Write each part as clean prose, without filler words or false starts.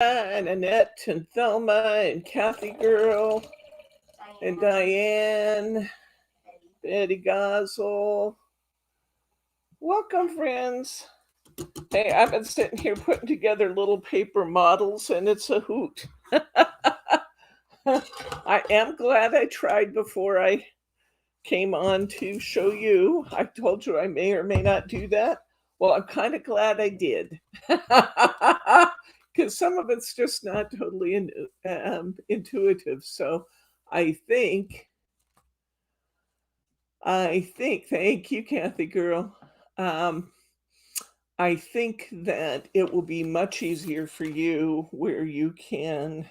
and Annette and Thelma and Kathy Girl and Diane, Betty Gozzle. Welcome, friends. Hey, I've been sitting here putting together little paper models, and it's a hoot. I am glad I tried before I came on to show you. I told you I may or may not do that. Well, I'm kind of glad I did. Because some of it's just not totally intuitive. So I think, thank you, Kathy girl. I think that it will be much easier for you where you can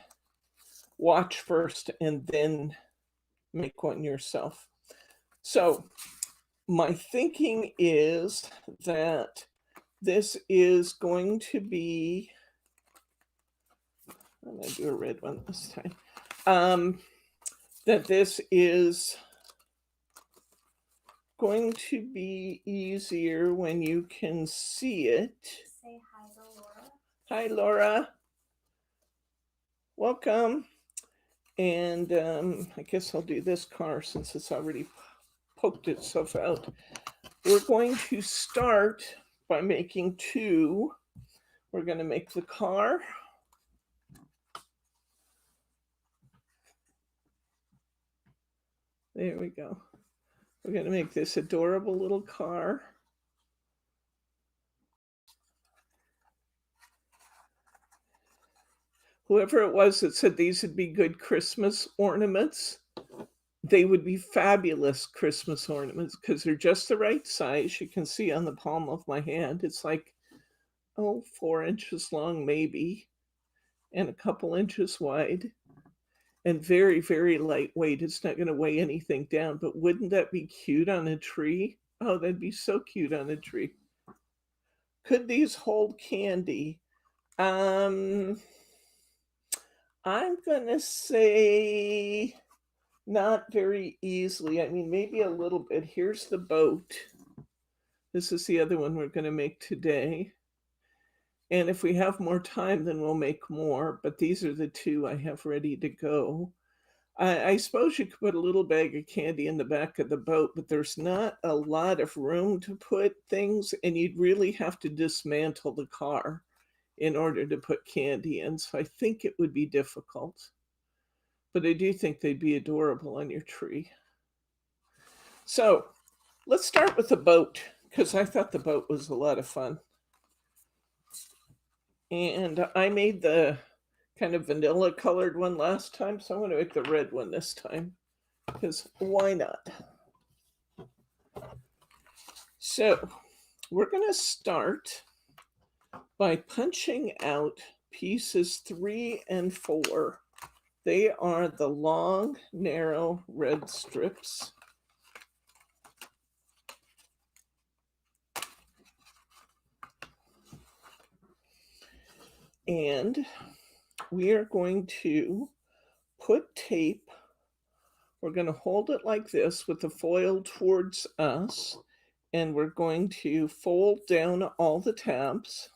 watch first and then make one yourself. So my thinking is that this is going to be, I'm going to do a red one this time, that this is going to be easier when you can see it. Say hi to Laura. Hi, Laura. Welcome. And I guess I'll do this car since it's already poked itself out. We're going to start by making two. We're going to make the car. There we go. We're going to make this adorable little car. Whoever it was that said these would be good Christmas ornaments, they would be fabulous Christmas ornaments because they're just the right size. You can see on the palm of my hand, it's like, 4 inches long maybe, and a couple inches wide, and very, very lightweight. It's not going to weigh anything down, but wouldn't that be cute on a tree? Oh, that'd be so cute on a tree. Could these hold candy? I'm gonna say not very easily. I mean, maybe a little bit. Here's the boat. This is the other one we're gonna make today. And if we have more time, then we'll make more. But these are the two I have ready to go. I suppose you could put a little bag of candy in the back of the boat, but there's not a lot of room to put things, and you'd really have to dismantle the car in order to put candy in. So I think it would be difficult. But I do think they'd be adorable on your tree. So let's start with the boat, because I thought the boat was a lot of fun. And I made the kind of vanilla colored one last time, so I'm going to make the red one this time, because why not? So we're going to start by punching out pieces 3 and 4. They are the long, narrow red strips. And we are going to put tape. We're going to hold it like this with the foil towards us, and we're going to fold down all the tabs.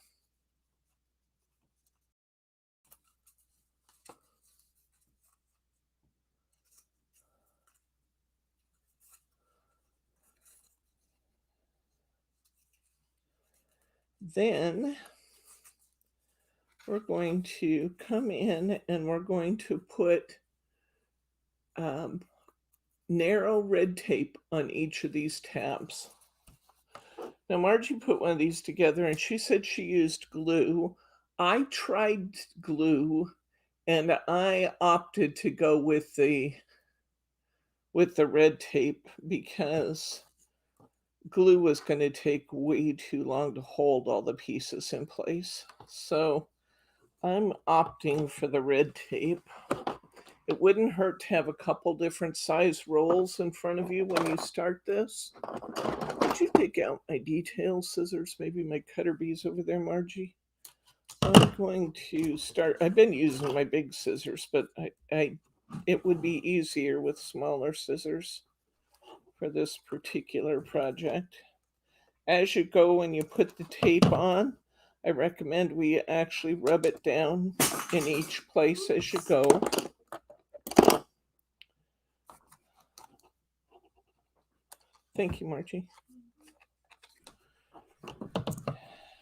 Then we're going to come in and we're going to put narrow red tape on each of these tabs. Now, Margie put one of these together and she said she used glue. I tried glue and I opted to go with the red tape because glue was going to take way too long to hold all the pieces in place. So I'm opting for the red tape. It wouldn't hurt to have a couple different size rolls in front of you when you start this. Would you take out my detail scissors? Maybe my cutter bees over there, Margie? I'm going to start. I've been using my big scissors, but it would be easier with smaller scissors for this particular project. As you go and you put the tape on, I recommend we actually rub it down in each place as you go. Thank you, Margie.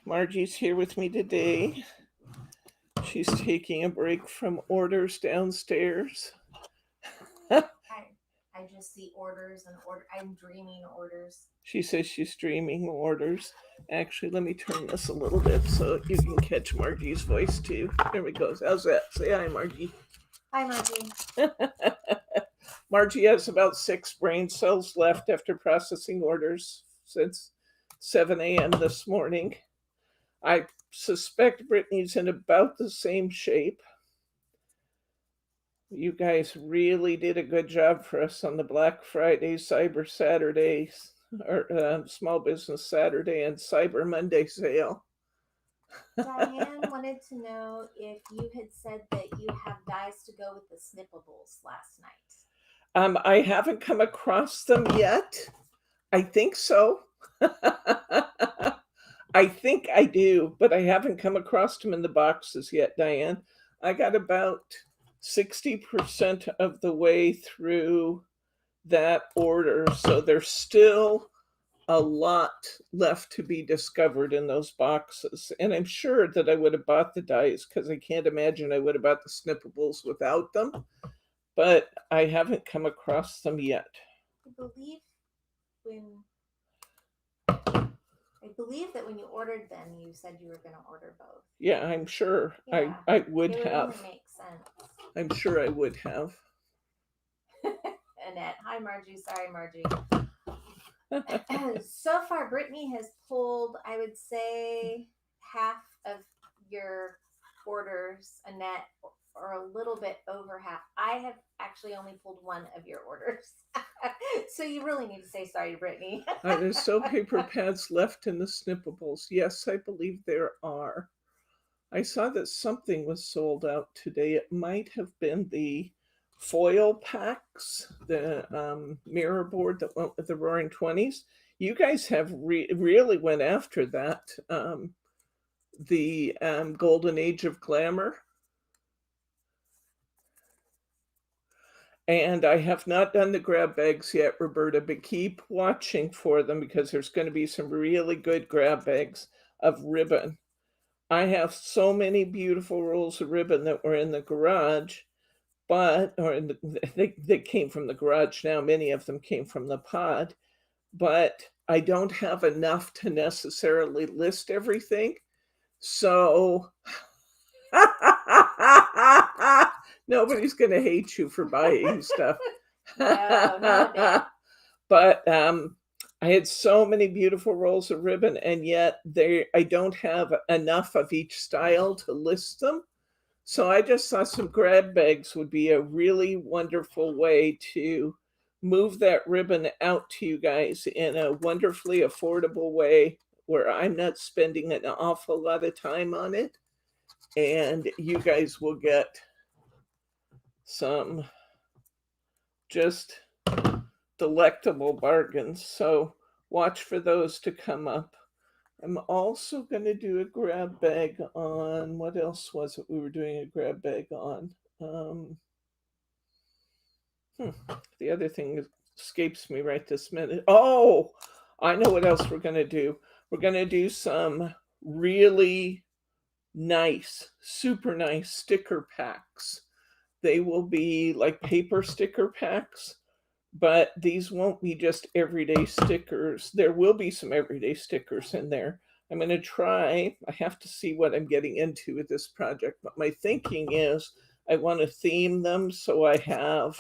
Margie's here with me today. She's taking a break from orders downstairs. I just see orders and I'm dreaming orders. She says she's dreaming orders. Actually, let me turn this a little bit so you can catch Margie's voice too. There we go. How's that? Say hi, Margie. Hi, Margie. Margie has about 6 brain cells left after processing orders since 7 a.m. this morning. I suspect Brittany's in about the same shape. You guys really did a good job for us on the Black Friday, Cyber Saturday, or Small Business Saturday, and Cyber Monday sale. Diane wanted to know if you had said that you have dies to go with the snippables last night. I haven't come across them yet. I think so. I think I do, but I haven't come across them in the boxes yet, Diane. I got about 60% of the way through that order, so there's still a lot left to be discovered in those boxes. And I'm sure that I would have bought the dies because I can't imagine I would have bought the snippables without them, but I haven't come across them yet. I believe that when you ordered them, you said you were going to order both. Yeah, I'm sure I would have. It make sense. I'm sure I would have. Annette. Hi, Margie. Sorry, Margie. So far, Brittany has pulled, I would say, half of your orders, Annette, or a little bit over half. I have actually only pulled one of your orders. So you really need to say sorry to Brittany. There's still paper pads left in the snippables. Yes, I believe there are. I saw that something was sold out today. It might have been the foil packs, the mirror board that went with the Roaring 20s. You guys have really went after that. The Golden Age of Glamour. And I have not done the grab bags yet, Roberta, but keep watching for them because there's going to be some really good grab bags of ribbon. I have so many beautiful rolls of ribbon that were in the garage, they came from the garage now. Many of them came from the pod, but I don't have enough to necessarily list everything. So nobody's going to hate you for buying stuff. No, not a bit. But I had so many beautiful rolls of ribbon, and yet I don't have enough of each style to list them. So I just thought some grab bags would be a really wonderful way to move that ribbon out to you guys in a wonderfully affordable way where I'm not spending an awful lot of time on it. And you guys will get some just delectable bargains. So watch for those to come up. I'm also going to do a grab bag on, what else was it we were doing a grab bag on? The other thing escapes me right this minute. Oh, I know what else we're going to do. We're going to do some really nice, super nice sticker packs. They will be like paper sticker packs, but these won't be just everyday stickers. There will be some everyday stickers in there. I'm going to try, I have to see what I'm getting into with this project, but my thinking is I want to theme them so I have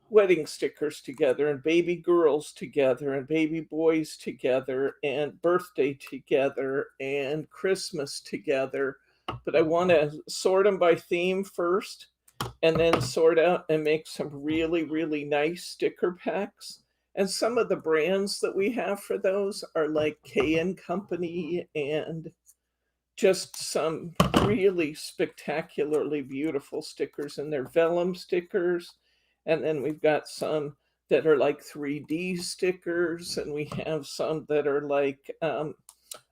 wedding stickers together and baby girls together and baby boys together and birthday together and Christmas together. But I want to sort them by theme first and then sort out and make some really, really nice sticker packs. And some of the brands that we have for those are like K & Company and just some really spectacularly beautiful stickers. And they're vellum stickers. And then we've got some that are like 3D stickers. And we have some that are like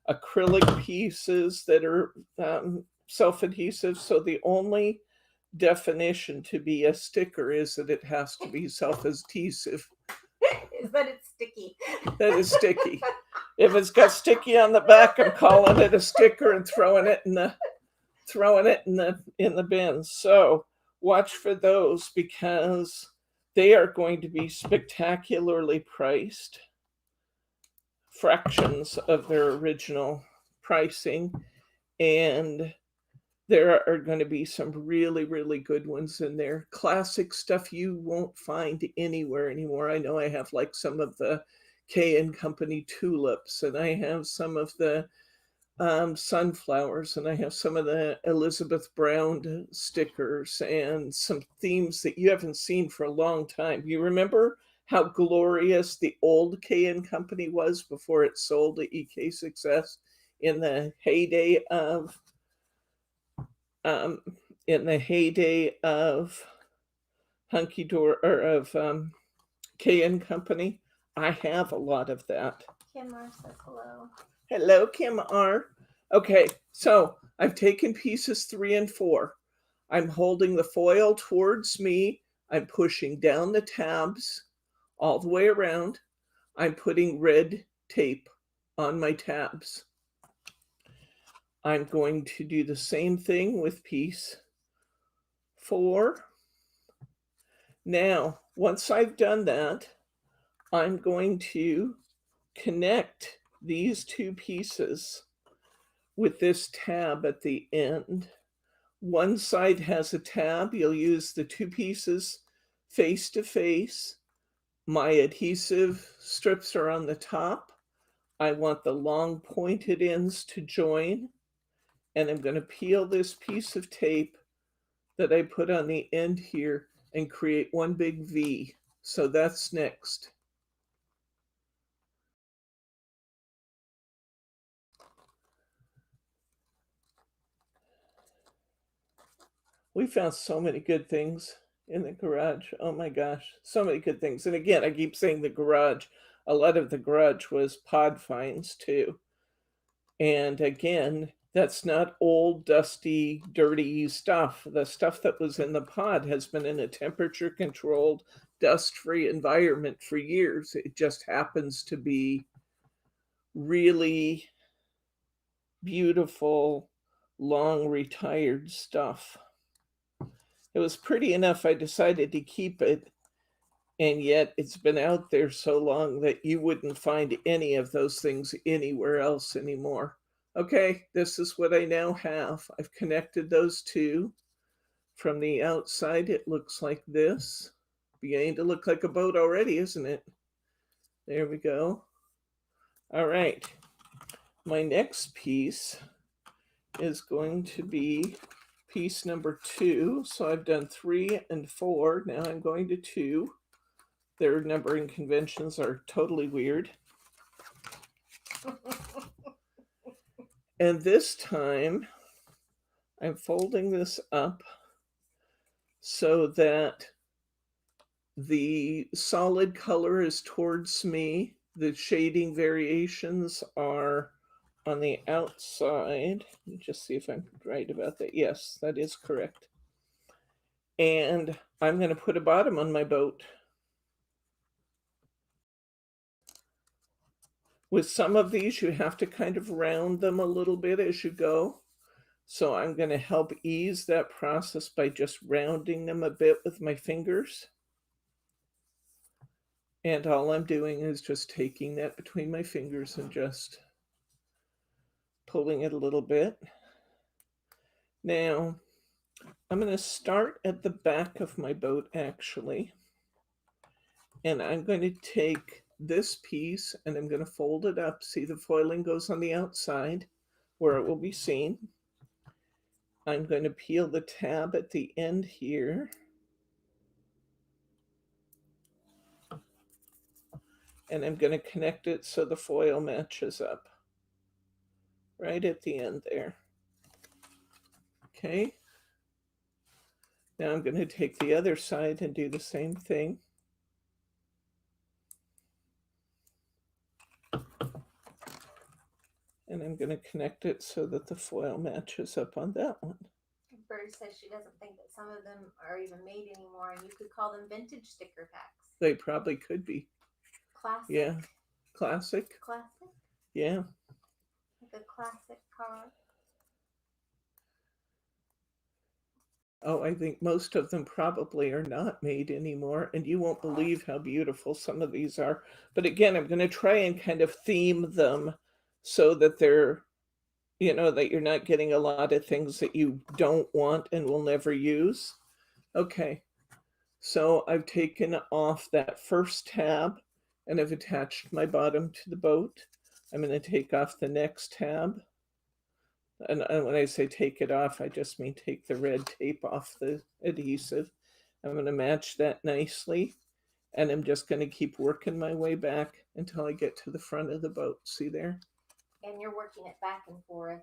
acrylic pieces that are self-adhesive. So the only definition to be a sticker is that it has to be self-adhesive. Is that it's sticky? That is sticky. If it's got sticky on the back, I'm calling it a sticker and throwing it in the bin. So watch for those, because they are going to be spectacularly priced, fractions of their original pricing, and there are going to be some really, really good ones in there. Classic stuff you won't find anywhere anymore. I know I have like some of the K and Company tulips, and I have some of the sunflowers, and I have some of the Elizabeth Brown stickers, and some themes that you haven't seen for a long time. You remember how glorious the old K and Company was before it sold to EK Success in the heyday of Hunky Door, or of K and Company? I have a lot of that. Kim R says hello. Hello, Kim R. Okay, so I've taken pieces 3 and 4. I'm holding the foil towards me. I'm pushing down the tabs all the way around. I'm putting red tape on my tabs. I'm going to do the same thing with piece 4. Now, once I've done that, I'm going to connect these 2 pieces with this tab at the end. One side has a tab. You'll use the 2 pieces face to face. My adhesive strips are on the top. I want the long pointed ends to join, and I'm going to peel this piece of tape that I put on the end here and create one big V. So that's next. We found so many good things in the garage. Oh my gosh, so many good things. And again, I keep saying the garage. A lot of the garage was pod finds too. And again, that's not old, dusty, dirty stuff. The stuff that was in the pod has been in a temperature controlled, dust free environment for years. It just happens to be really beautiful, long retired stuff. It was pretty enough. I decided to keep it, and yet it's been out there so long that you wouldn't find any of those things anywhere else anymore. Okay, this is what I now have. I've connected those 2. From the outside, it looks like this. Beginning to look like a boat already, isn't it? There we go. All right. My next piece is going to be piece number 2. So I've done 3 and 4. Now I'm going to 2. Their numbering conventions are totally weird. And this time I'm folding this up so that the solid color is towards me. The shading variations are on the outside. Let me just see if I'm right about that. Yes, that is correct. And I'm going to put a bottom on my boat. With some of these, you have to kind of round them a little bit as you go. So I'm going to help ease that process by just rounding them a bit with my fingers. And all I'm doing is just taking that between my fingers and just pulling it a little bit. Now, I'm going to start at the back of my boat, actually. And I'm going to take this piece and I'm going to fold it up. See, the foiling goes on the outside where it will be seen. I'm going to peel the tab at the end here. And I'm going to connect it so the foil matches up right at the end there. Okay. Now I'm going to take the other side and do the same thing. And I'm going to connect it so that the foil matches up on that one. Bird says she doesn't think that some of them are even made anymore, and you could call them vintage sticker packs. They probably could be. Classic. Yeah. Classic. Classic. Yeah. Like a classic car. Oh, I think most of them probably are not made anymore, and you won't believe how beautiful some of these are. But again, I'm going to try and kind of theme them so that they're, that you're not getting a lot of things that you don't want and will never use. Okay, so I've taken off that first tab and I've attached my bottom to the boat. I'm going to take off the next tab. And when I say take it off, I just mean take the red tape off the adhesive. I'm going to match that nicely. And I'm just going to keep working my way back until I get to the front of the boat. See there? And you're working it back and forth.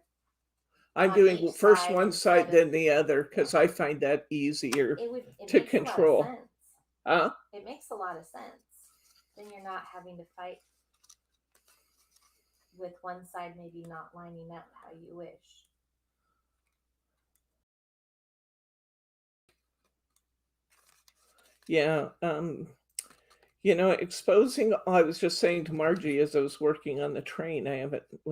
I'm doing first one side, then the other, because I find that easier to control. It makes a lot of sense. Then you're not having to fight with one side maybe not lining up how you wish. Yeah. Exposing, I was just saying to Margie as I was working on the train, I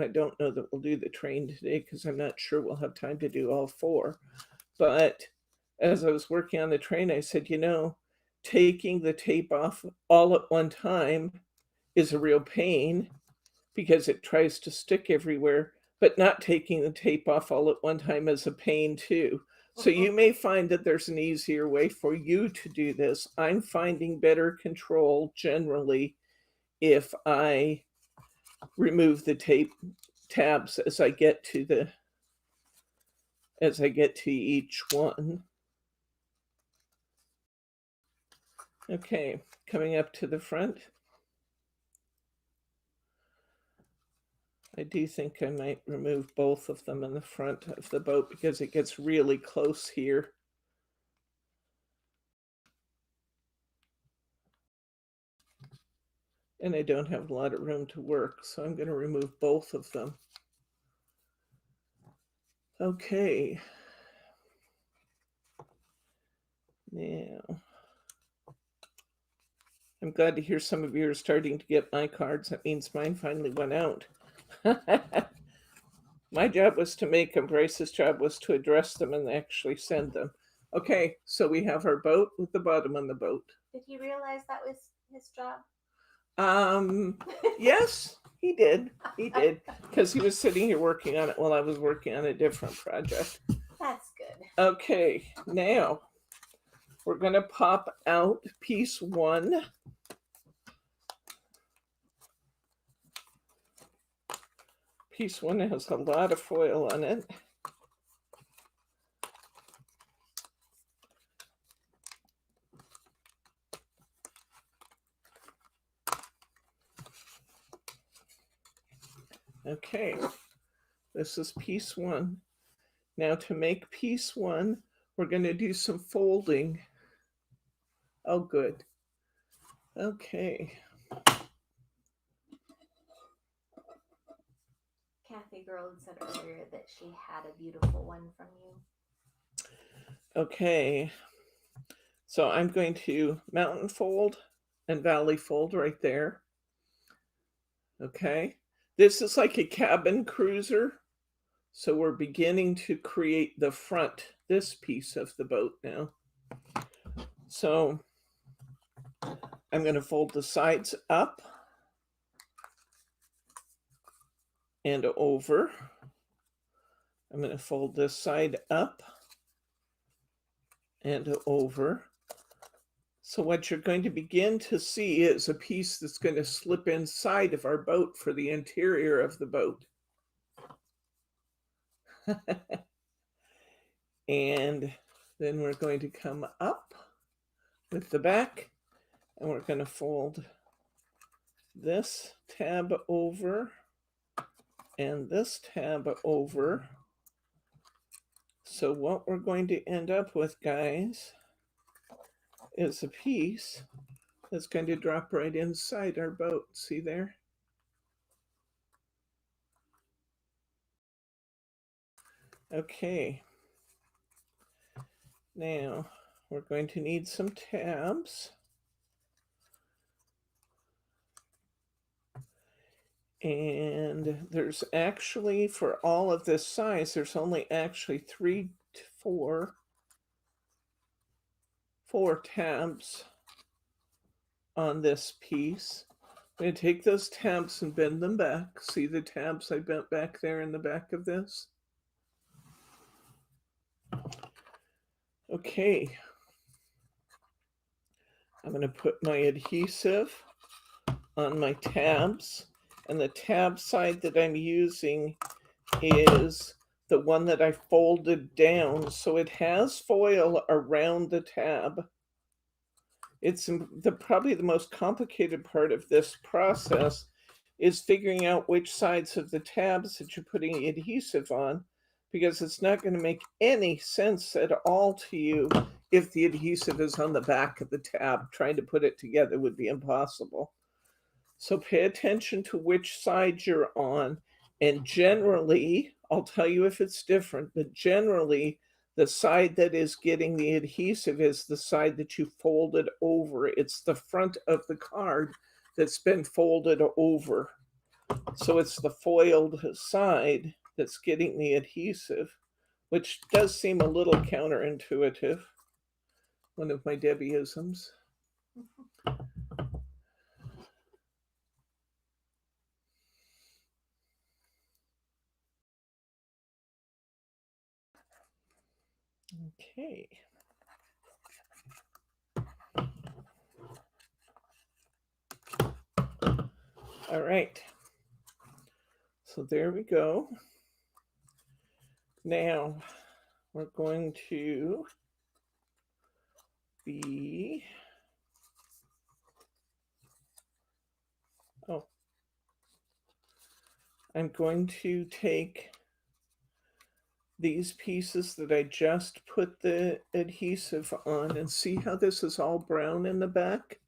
don't know that we'll do the train today because I'm not sure we'll have time to do all four. But as I was working on the train, I said, taking the tape off all at one time is a real pain because it tries to stick everywhere, but not taking the tape off all at one time is a pain too. So you may find that there's an easier way for you to do this. I'm finding better control generally if I remove the tape tabs as I get to each one. Okay, coming up to the front. I do think I might remove both of them in the front of the boat because it gets really close here. And I don't have a lot of room to work, so I'm going to remove both of them. Okay. Now, I'm glad to hear some of you are starting to get my cards. That means mine finally went out. My job was to make them. Bryce's job was to address them and actually send them. Okay, so we have our boat with the bottom on the boat. Did he realize that was his job? Yes, he did. He did, because he was sitting here working on it while I was working on a different project. That's good. Okay, now we're going to pop out piece one. Piece one has a lot of foil on it. Okay, this is piece one. Now to make piece one, we're going to do some folding. Oh, good. Okay. Kathy Girl said earlier that she had a beautiful one from you. Okay. So I'm going to mountain fold and valley fold right there. Okay. This is like a cabin cruiser. So we're beginning to create the front, this piece of the boat now. So I'm going to fold the sides up and over. I'm going to fold this side up and over. So what you're going to begin to see is a piece that's going to slip inside of our boat for the interior of the boat. And then we're going to come up with the back and we're going to fold this tab over and this tab over. So what we're going to end up with, guys, is a piece that's going to drop right inside our boat. See there? Okay. Now we're going to need some tabs. And there's actually, for all of this size, there's only actually four tabs on this piece. I'm going to take those tabs and bend them back. See the tabs I bent back there in the back of this? Okay. I'm going to put my adhesive on my tabs, and the tab side that I'm using is the one that I folded down, so it has foil around the tab. It's probably the most complicated part of this process is figuring out which sides of the tabs that you're putting the adhesive on, because it's not going to make any sense at all to you if the adhesive is on the back of the tab. Trying to put it together would be impossible. So pay attention to which side you're on. And generally, I'll tell you if it's different, but generally, the side that is getting the adhesive is the side that you folded over. It's the front of the card that's been folded over. So it's the foiled side that's getting the adhesive, which does seem a little counterintuitive. One of my Debbieisms. Okay. All right. So there we go. Now we're going to be, I'm going to take these pieces that I just put the adhesive on and see how this is all brown in the back.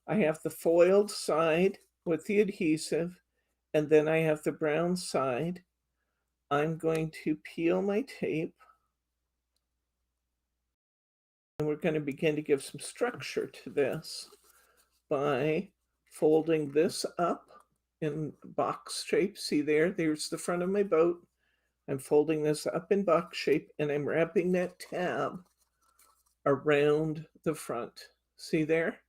I have the foiled side with the adhesive, and then I have the brown side. I'm going to peel my tape, and we're going to begin to give some structure to this by folding this up in box shape. See there? There's the front of my boat. I'm folding this up in box shape, and I'm wrapping that tab around the front. See there?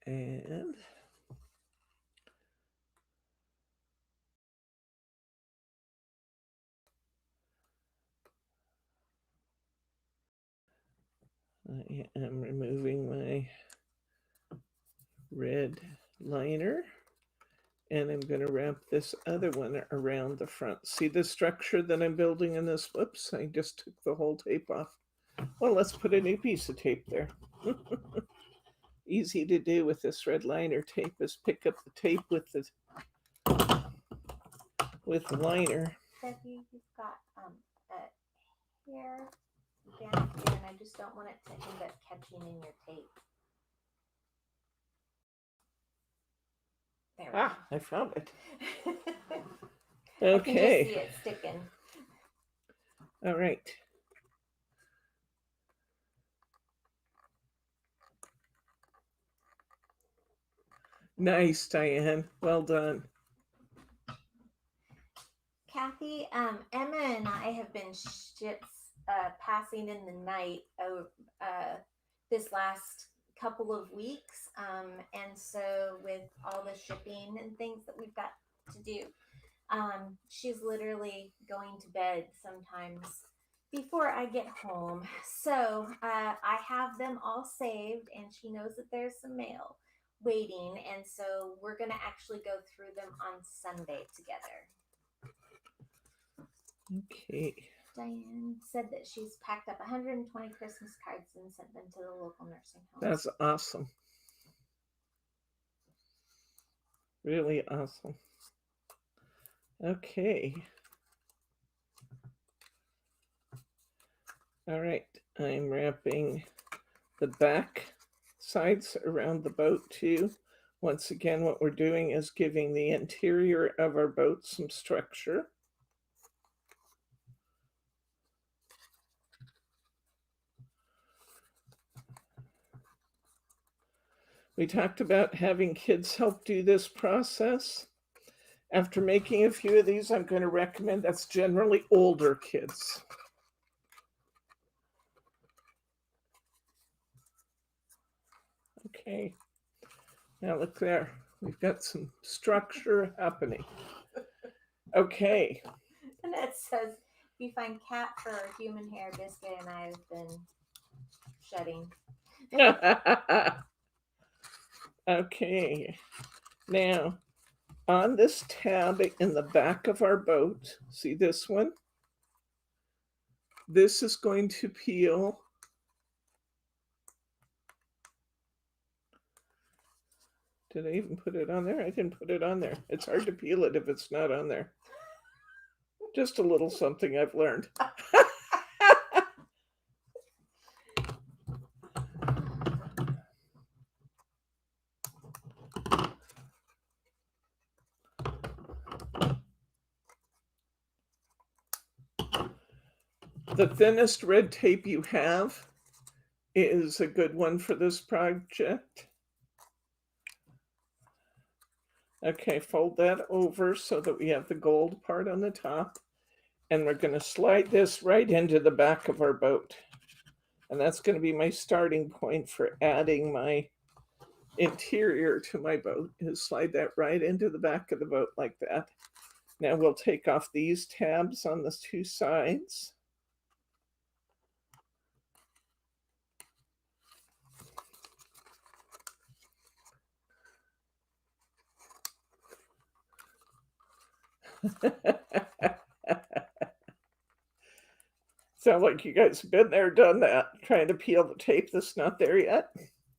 And I am removing my red liner, and I'm going to wrap this other one around the front. See the structure that I'm building in this? Whoops, I just took the whole tape off. Well, let's put a new piece of tape there. Easy to do with this red liner tape is pick up the tape with the liner. Debbie, you've got a hair down here, and I just don't want it to end up catching in your tape. There we go. I found it. Okay. I can just Okay. see it sticking. All right. Nice, Diane. Well done. Kathy, Emma and I have been passing in the night this last couple of weeks. And so with all the shipping and things that we've got to do, she's literally going to bed sometimes before I get home. So I have them all saved, and she knows that there's some mail waiting. And so we're going to actually go through them on Sunday together. Okay. Diane said that she's packed up 120 Christmas cards and sent them to the local nursing home. That's awesome. Really awesome. Okay. All right, I'm wrapping the back sides around the boat too. Once again, what we're doing is giving the interior of our boat some structure. We talked about having kids help do this process. After making a few of these, I'm going to recommend that's generally older kids. Okay, now look there. We've got some structure happening. Okay. And it says, if you find cat fur or human hair, Biscuit and I have been shedding. Okay. Now, on this tab in the back of our boat, see this one? This is going to peel. Did I even put it on there? I didn't put it on there. It's hard to peel it if it's not on there. Just a little something I've learned. The thinnest red tape you have is a good one for this project. Okay, fold that over so that we have the gold part on the top. And we're going to slide this right into the back of our boat. And that's going to be my starting point for adding my interior to my boat, is slide that right into the back of the boat like that. Now we'll take off these tabs on the two sides. Sound like you guys have been there, done that, trying to peel the tape that's not there yet.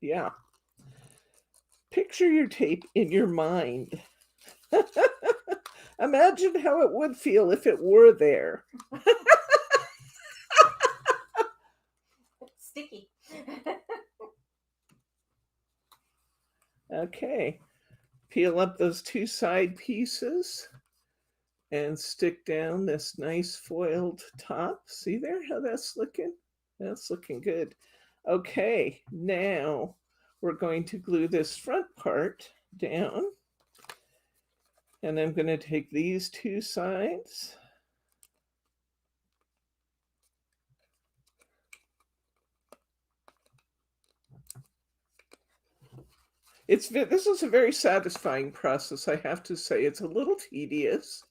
Yeah. Picture your tape in your mind. Imagine how it would feel if it were there. Sticky. Okay. Peel up those two side pieces and stick down this nice foiled top. See there how that's looking? That's looking good. Okay, now we're going to glue this front part down. And I'm going to take these two sides. This is a very satisfying process, I have to say. It's a little tedious.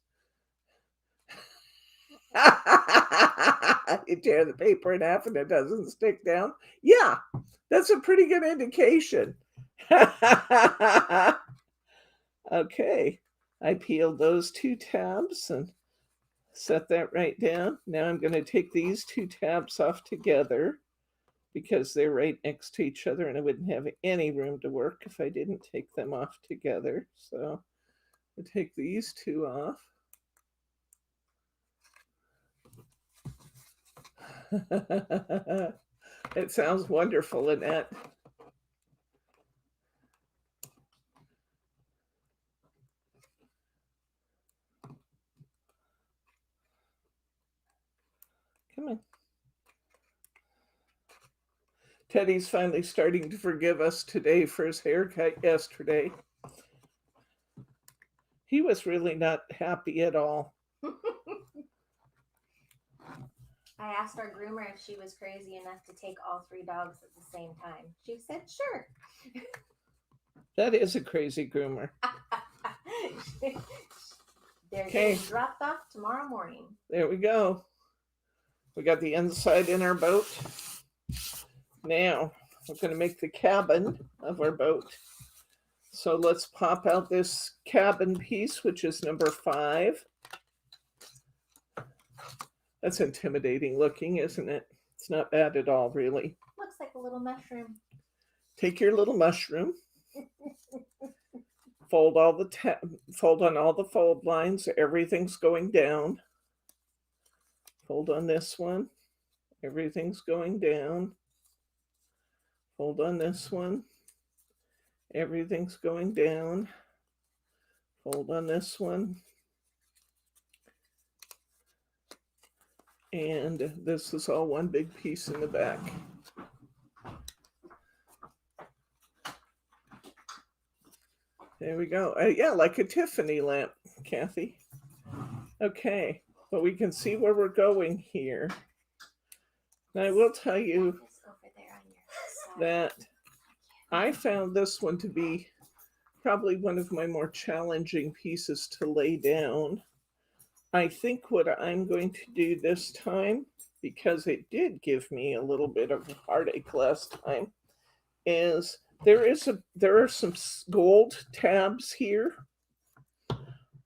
You tear the paper in half and it doesn't stick down. Yeah, that's a pretty good indication. Okay, I peeled those two tabs and set that right down. Now I'm going to take these two tabs off together because they're right next to each other and I wouldn't have any room to work if I didn't take them off together. So I take these two off. It sounds wonderful, Annette. Come on. Teddy's finally starting to forgive us today for his haircut yesterday. He was really not happy at all. I asked our groomer if she was crazy enough to take all 3 dogs at the same time. She said, sure. That is a crazy groomer. They're getting dropped off tomorrow morning. There we go. We got the inside in our boat. Now, we're going to make the cabin of our boat. So let's pop out this cabin piece, which is number 5. That's intimidating looking, isn't it? It's not bad at all, really. Looks like a little mushroom. Take your little mushroom. Fold on all the fold lines. Everything's going down. Fold on this one. Everything's going down. Fold on this one. Everything's going down. Fold on this one. And this is all one big piece in the back. There we go. Yeah, like a Tiffany lamp, Kathy. Okay, but we can see where we're going here. And I will tell you that I found this one to be probably one of my more challenging pieces to lay down. I think what I'm going to do this time, because it did give me a little bit of a heartache last time, is there are some gold tabs here.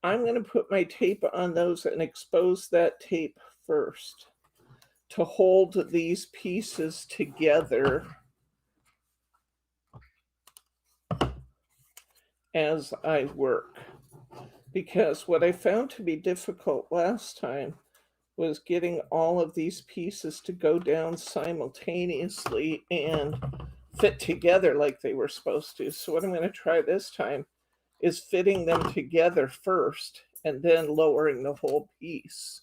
I'm going to put my tape on those and expose that tape first to hold these pieces together as I work. Because what I found to be difficult last time was getting all of these pieces to go down simultaneously and fit together like they were supposed to. So what I'm going to try this time is fitting them together first and then lowering the whole piece.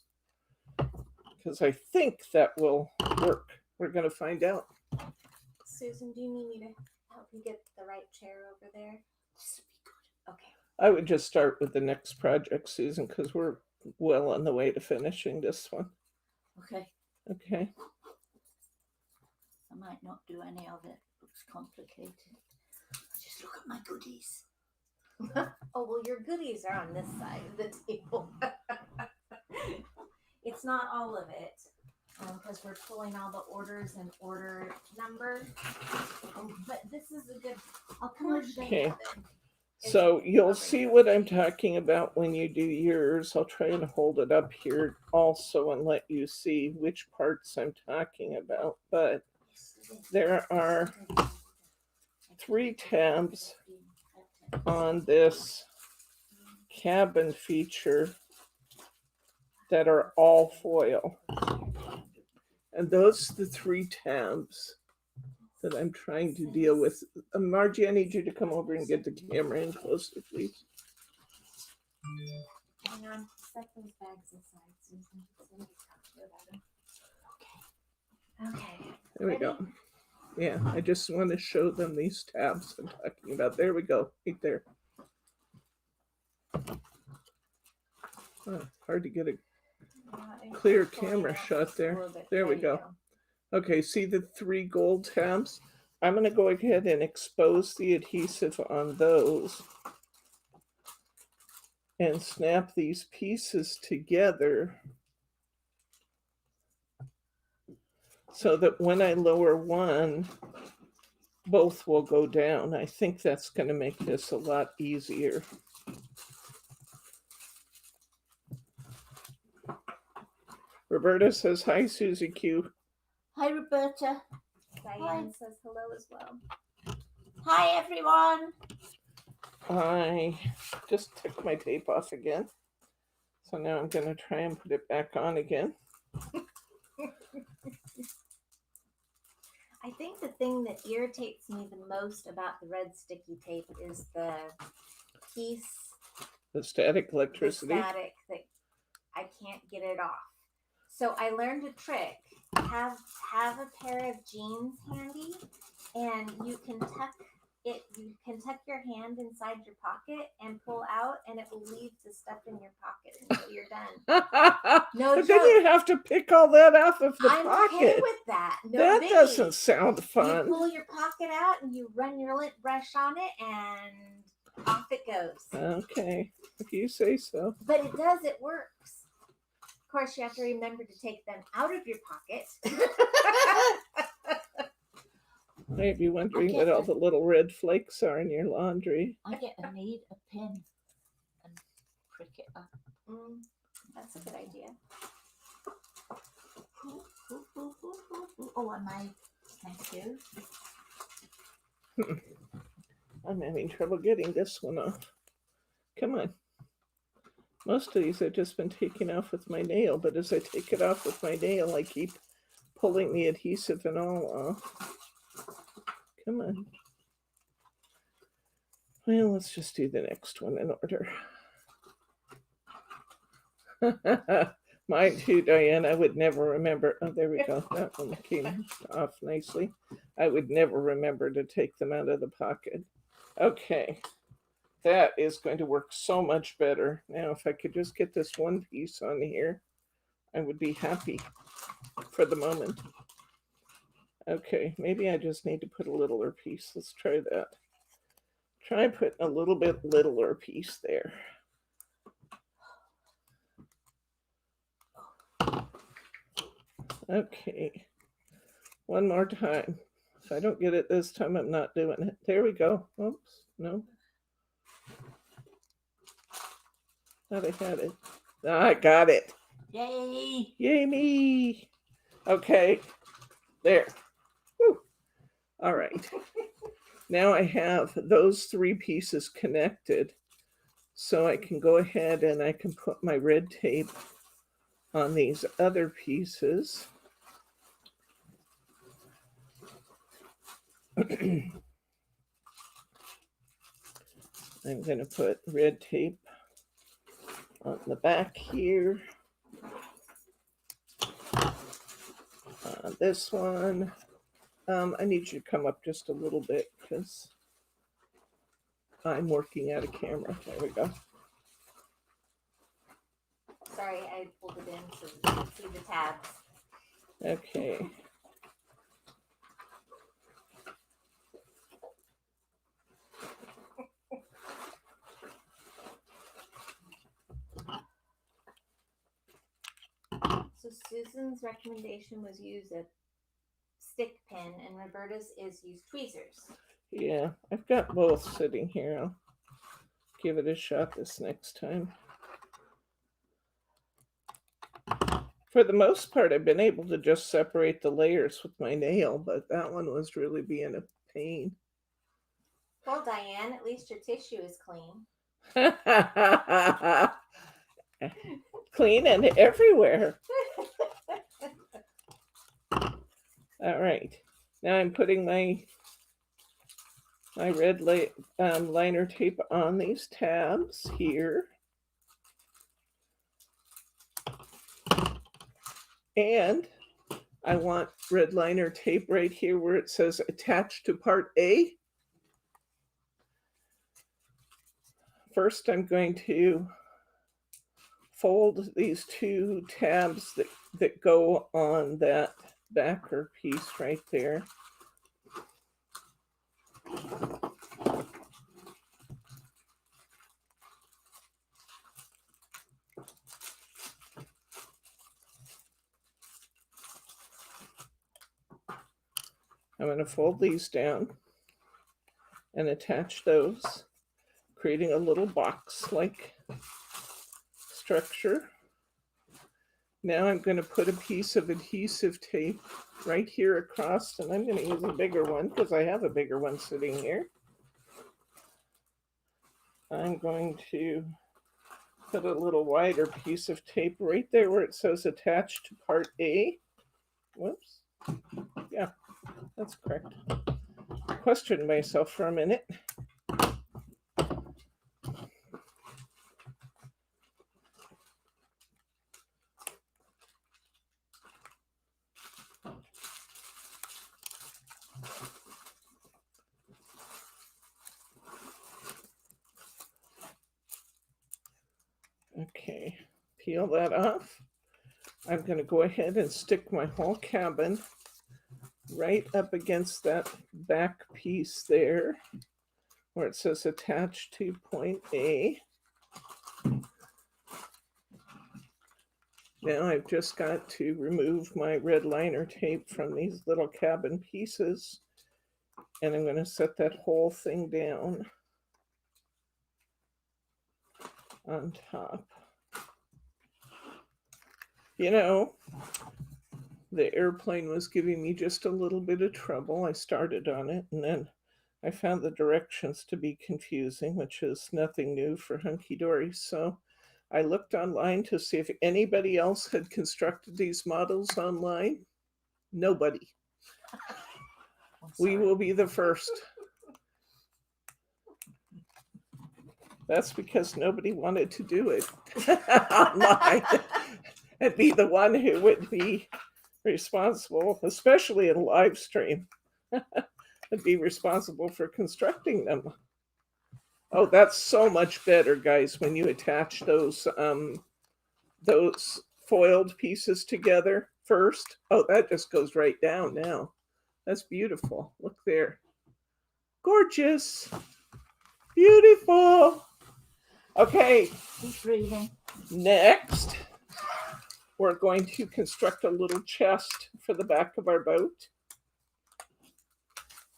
Because I think that will work. We're going to find out. Susan, do you need me to help you get the right chair over there? This would be good. Okay. I would just start with the next project, Susan, because we're well on the way to finishing this one. Okay. Okay. I might not do any of it. Looks complicated. Just look at my goodies. Oh, well, your goodies are on this side of the table. It's not all of it, because we're pulling all the orders and order number. But this is a good portion Okay. of it. So you'll see what I'm talking about when you do yours. I'll try and hold it up here also and let you see which parts I'm talking about. But there are 3 tabs on this cabin feature that are all foil. And those are the 3 tabs that I'm trying to deal with. Margie, I need you to come over and get the camera in closer, please. Hang on, set those bags aside, Susan. Let me talk to you about them. Okay. There we go. Yeah, I just want to show them these tabs I'm talking about. There we go, right there. Oh, hard to get a clear camera shot there. There we go. Okay, see the 3 gold tabs? I'm going to go ahead and expose the adhesive on those and snap these pieces together so that when I lower one, both will go down. I think that's going to make this a lot easier. Roberta says, hi, Susie Q. Hi, Roberta. Diane says hello as well. Hi, everyone. I just took my tape off again. So now I'm going to try and put it back on again. I think the thing that irritates me the most about the red sticky tape is the piece, The static electricity. the static that I can't get it off. So I learned a trick. Have a pair of jeans handy, and you can tuck it. You can tuck your hand inside your pocket and pull out, and it will leave the stuff in your pocket until you're done. No But joke. then you have to pick all that off of the I'm pocket. okay with that. No that biggie. doesn't sound You fun. pull your pocket out and you run your lint brush on it, and off it goes. Okay, if you say so. But it does. It works. Of course, you have to remember to take them out of your pocket. Might be wondering what all the little red flakes are in your laundry. I need a pin and prick it up. That's a good idea. Oh, I might. Thank you. I'm having trouble getting this one off. Come on. Most of these I've just been taking off with my nail, but as I take it off with my nail, I keep pulling the adhesive and all off. Come on. Well, let's just do the next one in order. Mine too, Diane. I would never remember. Oh, there we go. That one came off nicely. I would never remember to take them out of the pocket. Okay. That is going to work so much better. Now, if I could just get this one piece on here, I would be happy for the moment. Okay, maybe I just need to put a littler piece. Let's try that. Try putting a little bit littler piece there. Okay, one more time. If I don't get it this time, I'm not doing it. There we go. Oops, no. Thought I had it. I got it. Yay! Yay me. Okay, there. Whew. All right. Now I have those three pieces connected, so I can go ahead and I can put my red tape on these other pieces. I'm going to put red tape on the back here. This one, I need you to come up just a little bit because I'm working at a camera. There we go. Sorry, I pulled it in so you can see the tabs. Okay. So Susan's recommendation was use a stick pin, and Roberta's is use tweezers. Yeah, I've got both sitting here. I'll give it a shot this next time. For the most part, I've been able to just separate the layers with my nail, but that one was really being a pain. Well, Diane, at least your tissue is clean. Clean and everywhere. All right. Now I'm putting my red liner tape on these tabs here. And I want red liner tape right here where it says attached to part A. First, I'm going to fold these two tabs that go on that backer piece right there. I'm going to fold these down and attach those, creating a little box-like structure. Now I'm going to put a piece of adhesive tape right here across, and I'm going to use a bigger one because I have a bigger one sitting here. I'm going to put a little wider piece of tape right there where it says attached to part A. Whoops. Yeah, that's correct. Questioned myself for a minute. Okay, peel that off. I'm going to go ahead and stick my whole cabin right up against that back piece there where it says attached to point A. Now I've just got to remove my red liner tape from these little cabin pieces, and I'm going to set that whole thing down on top. You know, the airplane was giving me just a little bit of trouble. I started on it, and then I found the directions to be confusing, which is nothing new for Hunky Dory. So I looked online to see if anybody else had constructed these models online. Nobody. I'm We sorry. will be the first. That's because nobody wanted to do it online and be the one who would be responsible, especially in a live stream, would be responsible for constructing them. Oh, that's so much better, guys, when you attach those foiled pieces together first. Oh, that just goes right down now. That's beautiful. Look there. Gorgeous. Beautiful. Okay, Keep reading. next, we're going to construct a little chest for the back of our boat.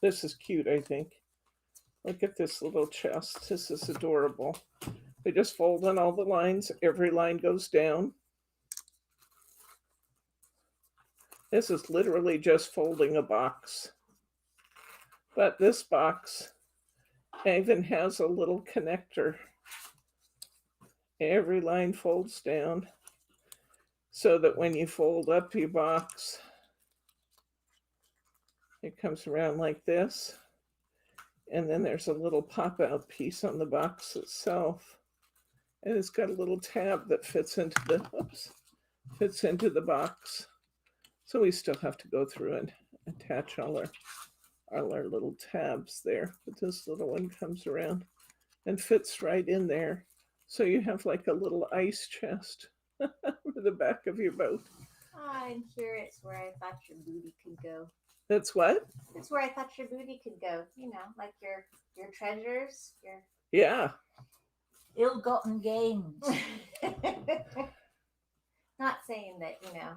This is cute, I think. Look at this little chest. This is adorable. They just fold in all the lines. Every line goes down. This is literally just folding a box. But this box even has a little connector. Every line folds down so that when you fold up your box, it comes around like this. And then there's a little pop-out piece on the box itself. And it's got a little tab that fits into the box. So we still have to go through and attach all our little tabs there. But this little one comes around and fits right in there. So you have like a little ice chest for the back of your boat. I'm sure it's where I thought your booty could go. That's what? It's where I thought your booty could go. You know, like your treasures. Yeah. Ill-gotten gains. Not saying that, you know.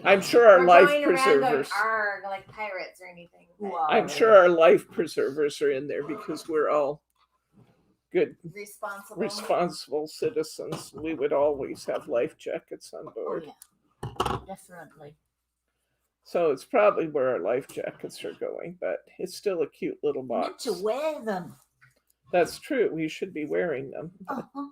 I'm sure our we're life going around preservers. Going, "Arg," like pirates or anything. But Wow. I'm sure our life preservers are in there because we're all good, responsible citizens. We would always have life jackets on Oh, board. yeah. Definitely. So it's probably where our life jackets are going, but it's still a cute little You box. need to wear them. That's true. We should be wearing them. Uh-huh.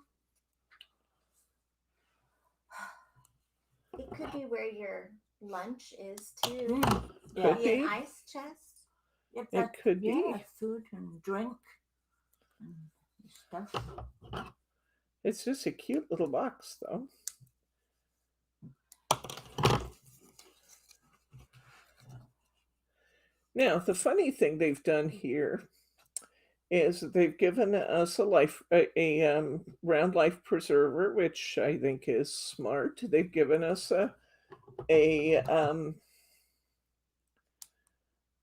it could be where your lunch is too. Mm. Could Yeah. Be an be. ice chest. Yep, It could be. Yeah, food and drink and stuff. It's just a cute little box, though. Now, the funny thing they've done here is they've given us a round life preserver, which I think is smart. They've given us an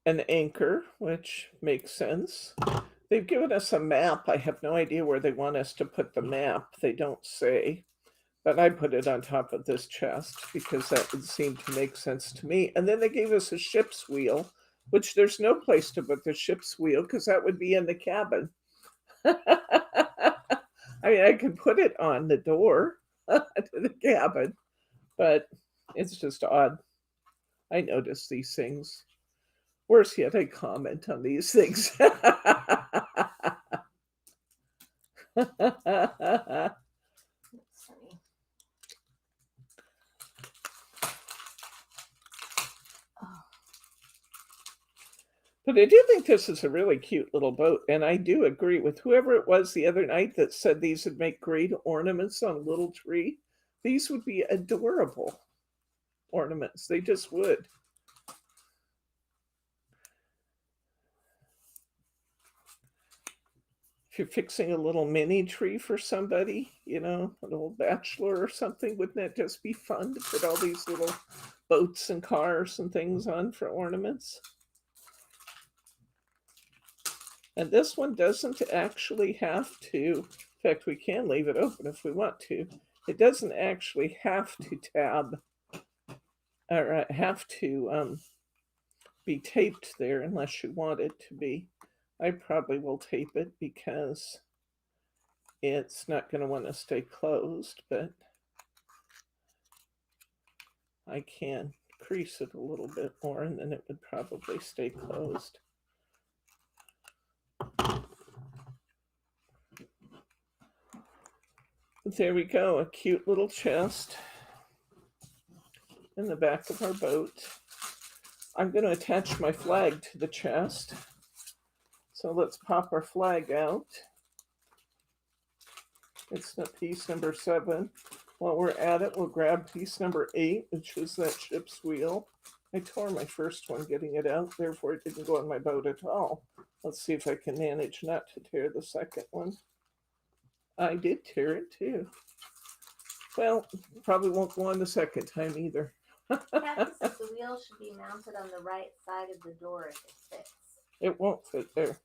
anchor, which makes sense. They've given us a map. I have no idea where they want us to put the map. They don't say, but I put it on top of this chest because that would seem to make sense to me. And then they gave us a ship's wheel, which there's no place to put the ship's wheel because that would be in the cabin. I mean, I could put it on the door to the cabin, but it's just odd. I notice these things. Worse yet, I comment on these things. That's funny. But I do think this is a really cute little boat, and I do agree with whoever it was the other night that said these would make great ornaments on a little tree. These would be adorable ornaments. They just would. If you're fixing a little mini tree for somebody, you know, an old bachelor or something, wouldn't that just be fun to put all these little boats and cars and things on for ornaments? And this one doesn't actually have to, in fact, we can leave it open if we want to. It doesn't actually have to tab or have to be taped there unless you want it to be. I probably will tape it because it's not going to want to stay closed, but I can crease it a little bit more and then it would probably stay closed. But there we go, a cute little chest in the back of our boat. I'm going to attach my flag to the chest. So let's pop our flag out. It's the piece number 7. While we're at it, we'll grab piece number 8, which is that ship's wheel. I tore my first one getting it out, therefore it didn't go on my boat at all. Let's see if I can manage not to tear the second one. I did tear it too. Well, probably won't go on the second time either. Kathy says the wheel should be mounted on the right side of the door if it fits. It won't fit there.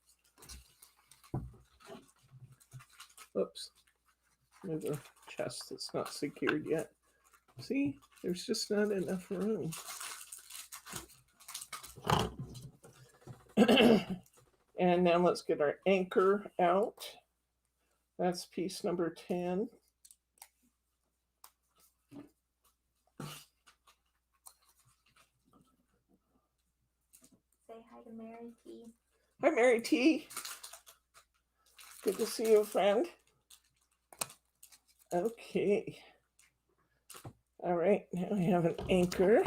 Oops. There's a chest that's not secured yet. See, there's just not enough room. And now let's get our anchor out. That's piece number 10. Say hi to Mary T. Hi, Mary T. Good to see you, friend. Okay. All right, now we have an anchor.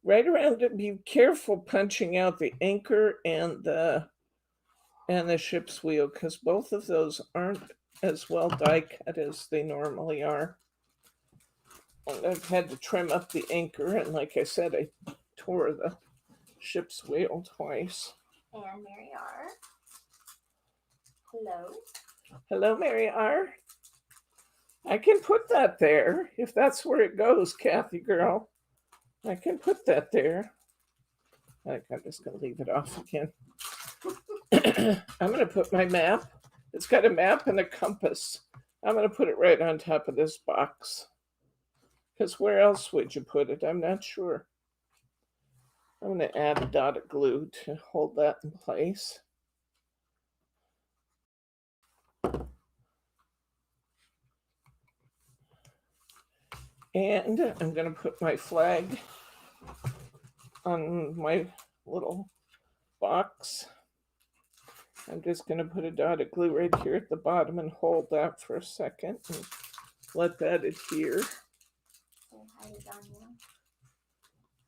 Right around it, be careful punching out the anchor and the ship's wheel, because both of those aren't as well die cut as they normally are. And I've had to trim up the anchor, and like I said, I tore the ship's wheel twice. And Mary R. Hello. Hello, Mary R. I can put that there if that's where it goes, Kathy girl. I can put that there. I think I'm just going to leave it off again. I'm going to put my map. It's got a map and a compass. I'm going to put it right on top of this box. Because where else would you put it? I'm not sure. I'm going to add a dot of glue to hold that in place. And I'm going to put my flag on my little box. I'm just going to put a dot of glue right here at the bottom and hold that for a second and let that adhere. Say hi to Danielle.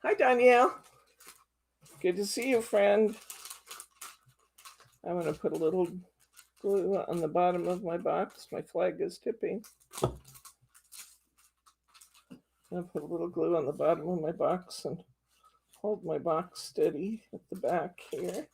Hi, Danielle. Good to see you, friend. I'm going to put a little glue on the bottom of my box. My flag is tipping. I'll put a little glue on the bottom of my box and hold my box steady at the back here.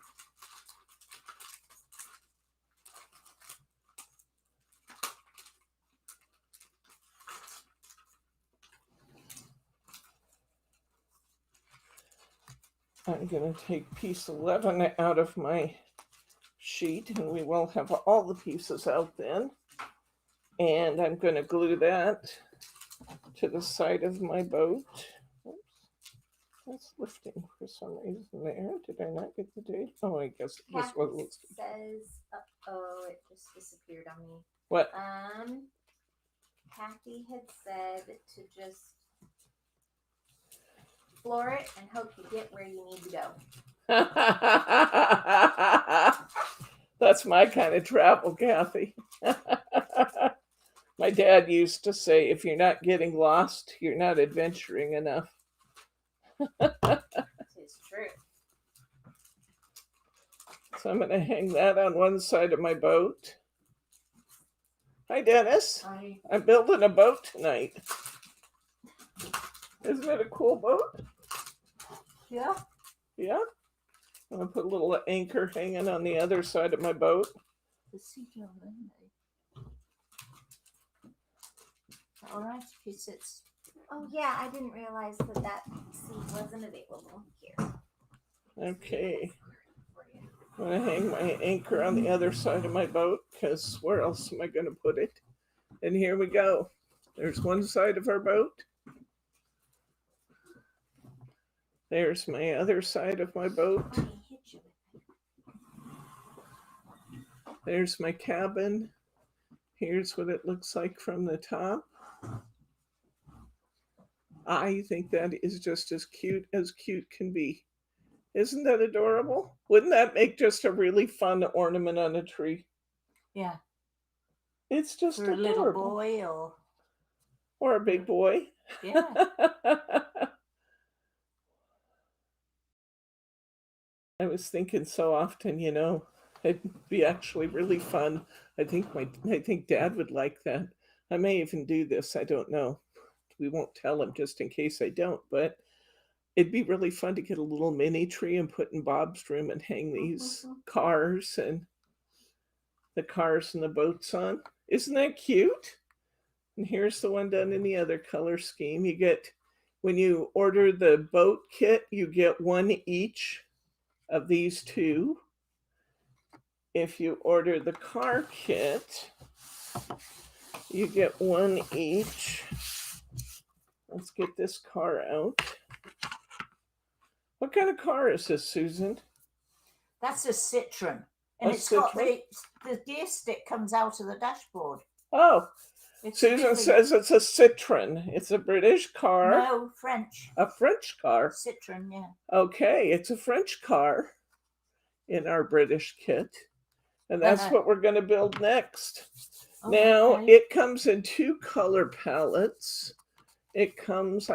I'm going to take piece 11 out of my sheet, and we will have all the pieces out then. And I'm going to glue that to the side of my boat. Oops. That's lifting for some reason there. Did I not get the date? Oh, I guess this Kathy was listed. says, oh, it just disappeared on me. What? Kathy had said to just floor it and hope you get where you need to go. That's my kind of travel, Kathy. My dad used to say, if you're not getting lost, you're not adventuring enough. It's true. So I'm going to hang that on one side of my boat. Hi, Dennis. Hi. I'm building a boat tonight. Isn't it a cool boat? Yeah. Yeah. I'm going to put a little anchor hanging on the other side of my boat. The Citroen, isn't it? All right, if he sits. Oh yeah, I didn't realize that seat wasn't available here. Okay. I'm going to hang my anchor on the other side of my boat, because where else am I going to put it? And here we go. There's one side of our boat. There's my other side of my boat. There's my cabin. Here's what it looks like from the top. I think that is just as cute can be. Isn't that adorable? Wouldn't that make just a really fun ornament on a tree? Yeah. It's just For a adorable. little boy Or a big boy. Yeah. I was thinking so often, it'd be actually really fun. I think Dad would like that. I may even do this. I don't know. We won't tell him just in case I don't, but it'd be really fun to get a little mini tree and put in Bob's room and hang these cars and the cars and the boats on. Isn't that cute? And here's the one done in the other color scheme. When you order the boat kit, you get one each of these two. If you order the car kit, you get one each. Let's get this car out. What kind of car is this, Susan? That's a Citroen. And A it's got Citroen? the gear stick comes out of the dashboard. Oh, It's Susan really- says it's a Citroen. It's a British car. No, French. A French car. Citroen, yeah. Okay, it's a French car in our British kit. And that's what we're going to build next. Oh, Now, okay. it comes in two color palettes. I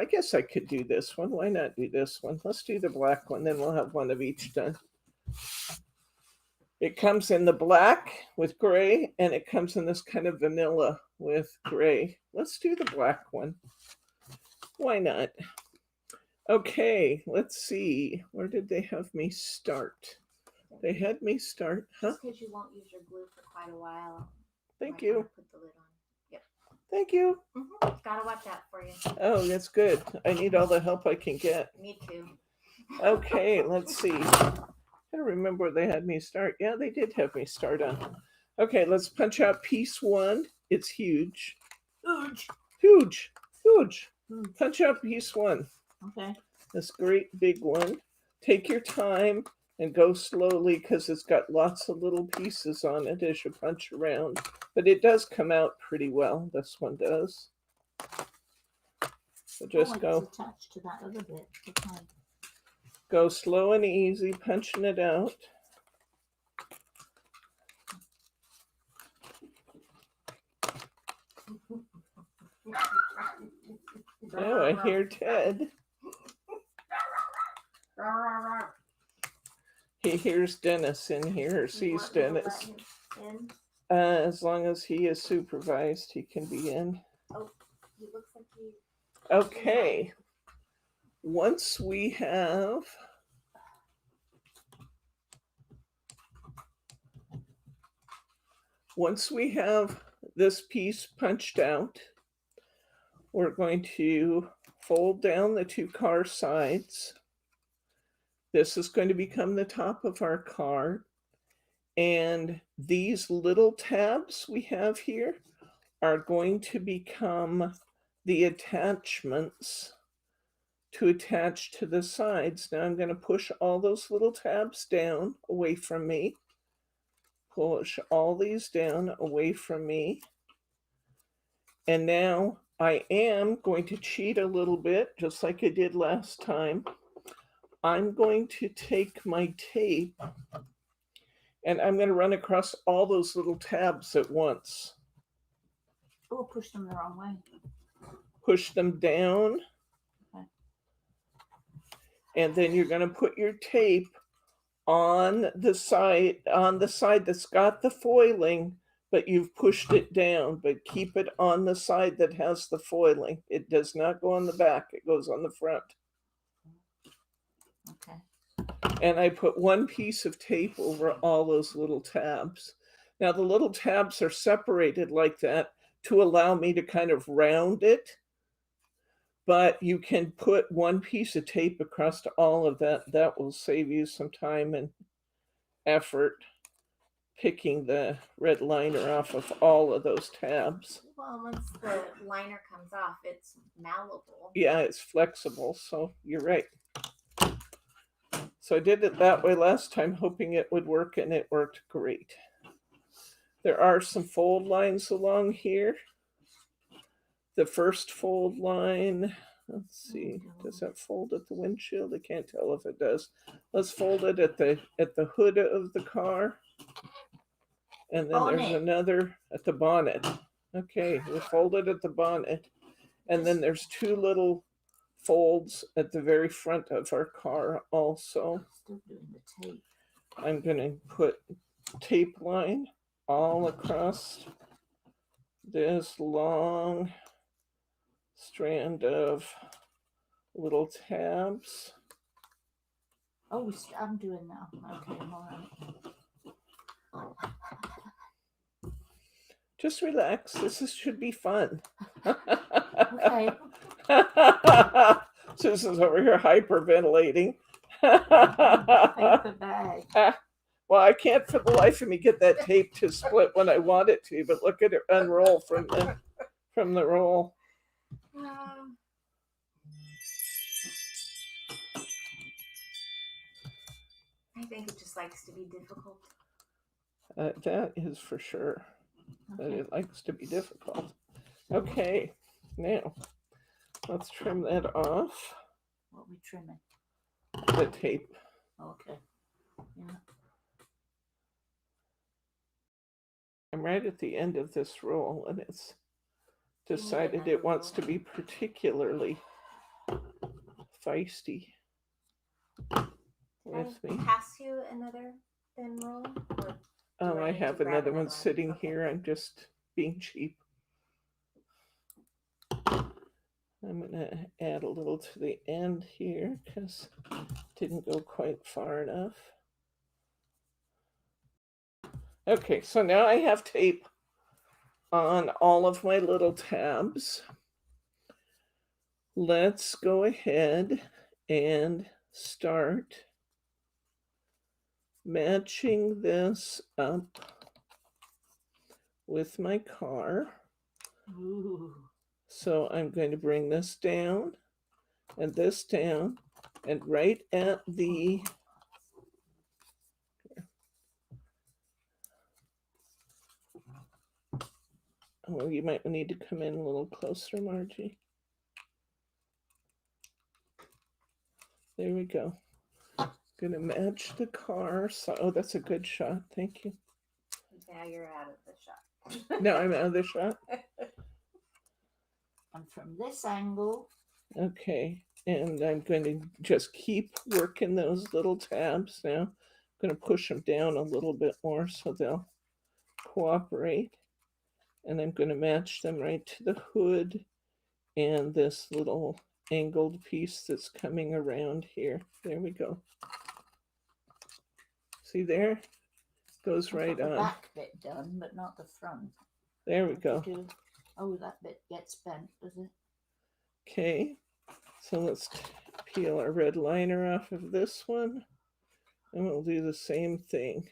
guess I could do this one. Why not do this one? Let's do the black one, then we'll have one of each done. It comes in the black with gray, and it comes in this kind of vanilla with gray. Let's do the black one. Why not? Okay, let's see. Where did they have me start? They had me start, huh? Just because you won't use your glue for quite a while. Thank might you. wanna Put the lid on. Yep. Thank you. Gotta watch out for you. Oh, that's good. I need all the help I can get. Me too. Okay, let's see. I don't remember where they had me start. Yeah, they did have me start on. Okay, let's punch out piece one. It's huge. Huge. Huge. Huge. Punch out piece one. Okay. This great big one. Take your time and go slowly because it's got lots of little pieces on it as you punch around. But it does come out pretty well. This one does. So just go. It's attached to that other bit. Okay. Go slow and easy, punching it out. Oh, I hear Ted. He hears Dennis in here, or sees Dennis. As long as he is supervised, he can be in. Oh, he looks like he. Okay. Once we have this piece punched out, we're going to fold down the two car sides. This is going to become the top of our car. And these little tabs we have here are going to become the attachments to attach to the sides. Now I'm going to push all those little tabs down away from me. Push all these down away from me. And now I am going to cheat a little bit, just like I did last time. I'm going to take my tape and I'm going to run across all those little tabs at once. Oh, push them the wrong way. Push them down. Okay. And then you're going to put your tape on the side that's got the foiling, but you've pushed it down. But keep it on the side that has the foiling. It does not go on the back. It goes on the front. Okay. And I put one piece of tape over all those little tabs. Now the little tabs are separated like that to allow me to kind of round it. But you can put one piece of tape across to all of that. That will save you some time and effort picking the red liner off of all of those tabs. Well, once the liner comes off, it's malleable. Yeah, it's flexible, so you're right. So I did it that way last time, hoping it would work, and it worked great. There are some fold lines along here. The first fold line, let's see, does that fold at the windshield? I can't tell if it does. Let's fold it at the hood of the car. And then there's another at the bonnet. Okay, we'll fold it at the bonnet. And then there's two little folds at the very front of our car also. Still doing the tape. I'm going to put tape line all across this long strand of little tabs. Oh, I'm doing that. Okay, I'm all right. Just relax. Should be fun. Okay. Susan's over here hyperventilating. Paper bag. Well, I can't for the life of me get that tape to split when I want it to, but look at it unroll from the roll. I think it just likes to be difficult. That is for sure. That Okay. it likes to be difficult. Okay, now let's trim that off. What are we trimming? The tape. Okay. Yeah. I'm right at the end of this roll, and it's decided it wants to be particularly feisty with Can me. I pass you another thin roll? Or I need have to grab another another one one? sitting Okay. here. I'm just being cheap. I'm going to add a little to the end here because it didn't go quite far enough. Okay, so now I have tape on all of my little tabs. Let's go ahead and start matching this up with my car. Ooh. So I'm going to bring this down and this down, and right at the oh, you might need to come in a little closer, Margie. There we go. Gonna match the car. So, oh, that's a good shot. Thank you. Now you're out of the shot. Now I'm out of the shot. And from this angle. Okay, and I'm going to just keep working those little tabs now. I'm going to push them down a little bit more so they'll cooperate. And I'm going to match them right to the hood and this little angled piece that's coming around here. There we go. See there? Goes right The on. back bit done, but not the front. There we go. Oh, that bit gets bent, does it? Okay, so let's peel our red liner off of this one, and we'll do the same thing.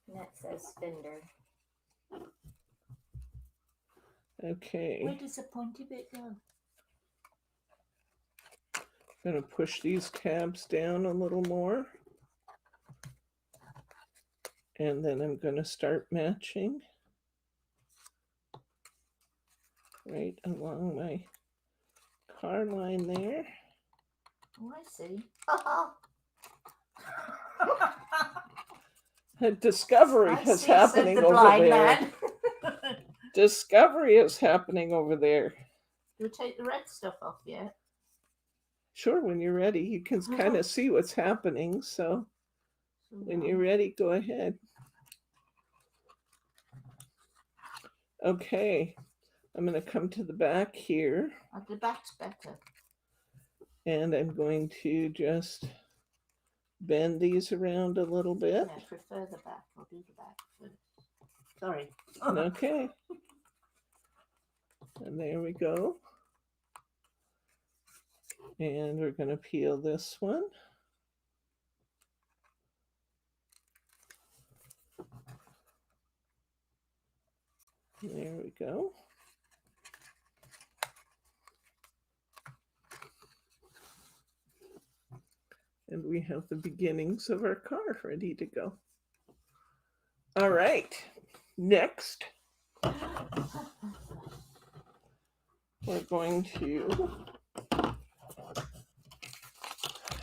And that says Fender. Okay. Where does the pointy bit go? I'm going to push these tabs down a little more. And then I'm going to start matching right along my car line there. Oh, I see. Discovery is happening over there. Discovery is happening over there. Do we take the red stuff off yet? Sure, when you're ready. You can kind of see what's happening. So when you're ready, go ahead. Okay, I'm going to come to the back here. The back's better. And I'm going to just bend these around a little bit. Yeah, I prefer the back. I'll do the back first. Sorry. Okay. And there we go. And we're going to peel this one. There we go. And we have the beginnings of our car ready to go. All right. Next, we're going to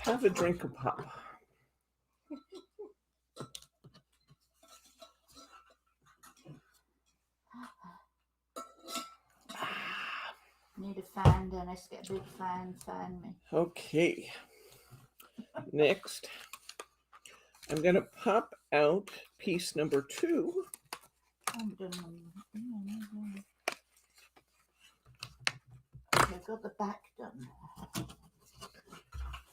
have a drink of pop. Need a fan, Dennis. Get a big fan. Fan me. Okay. Next, I'm going to pop out piece number 2. I'm done. Okay, I've got the back done.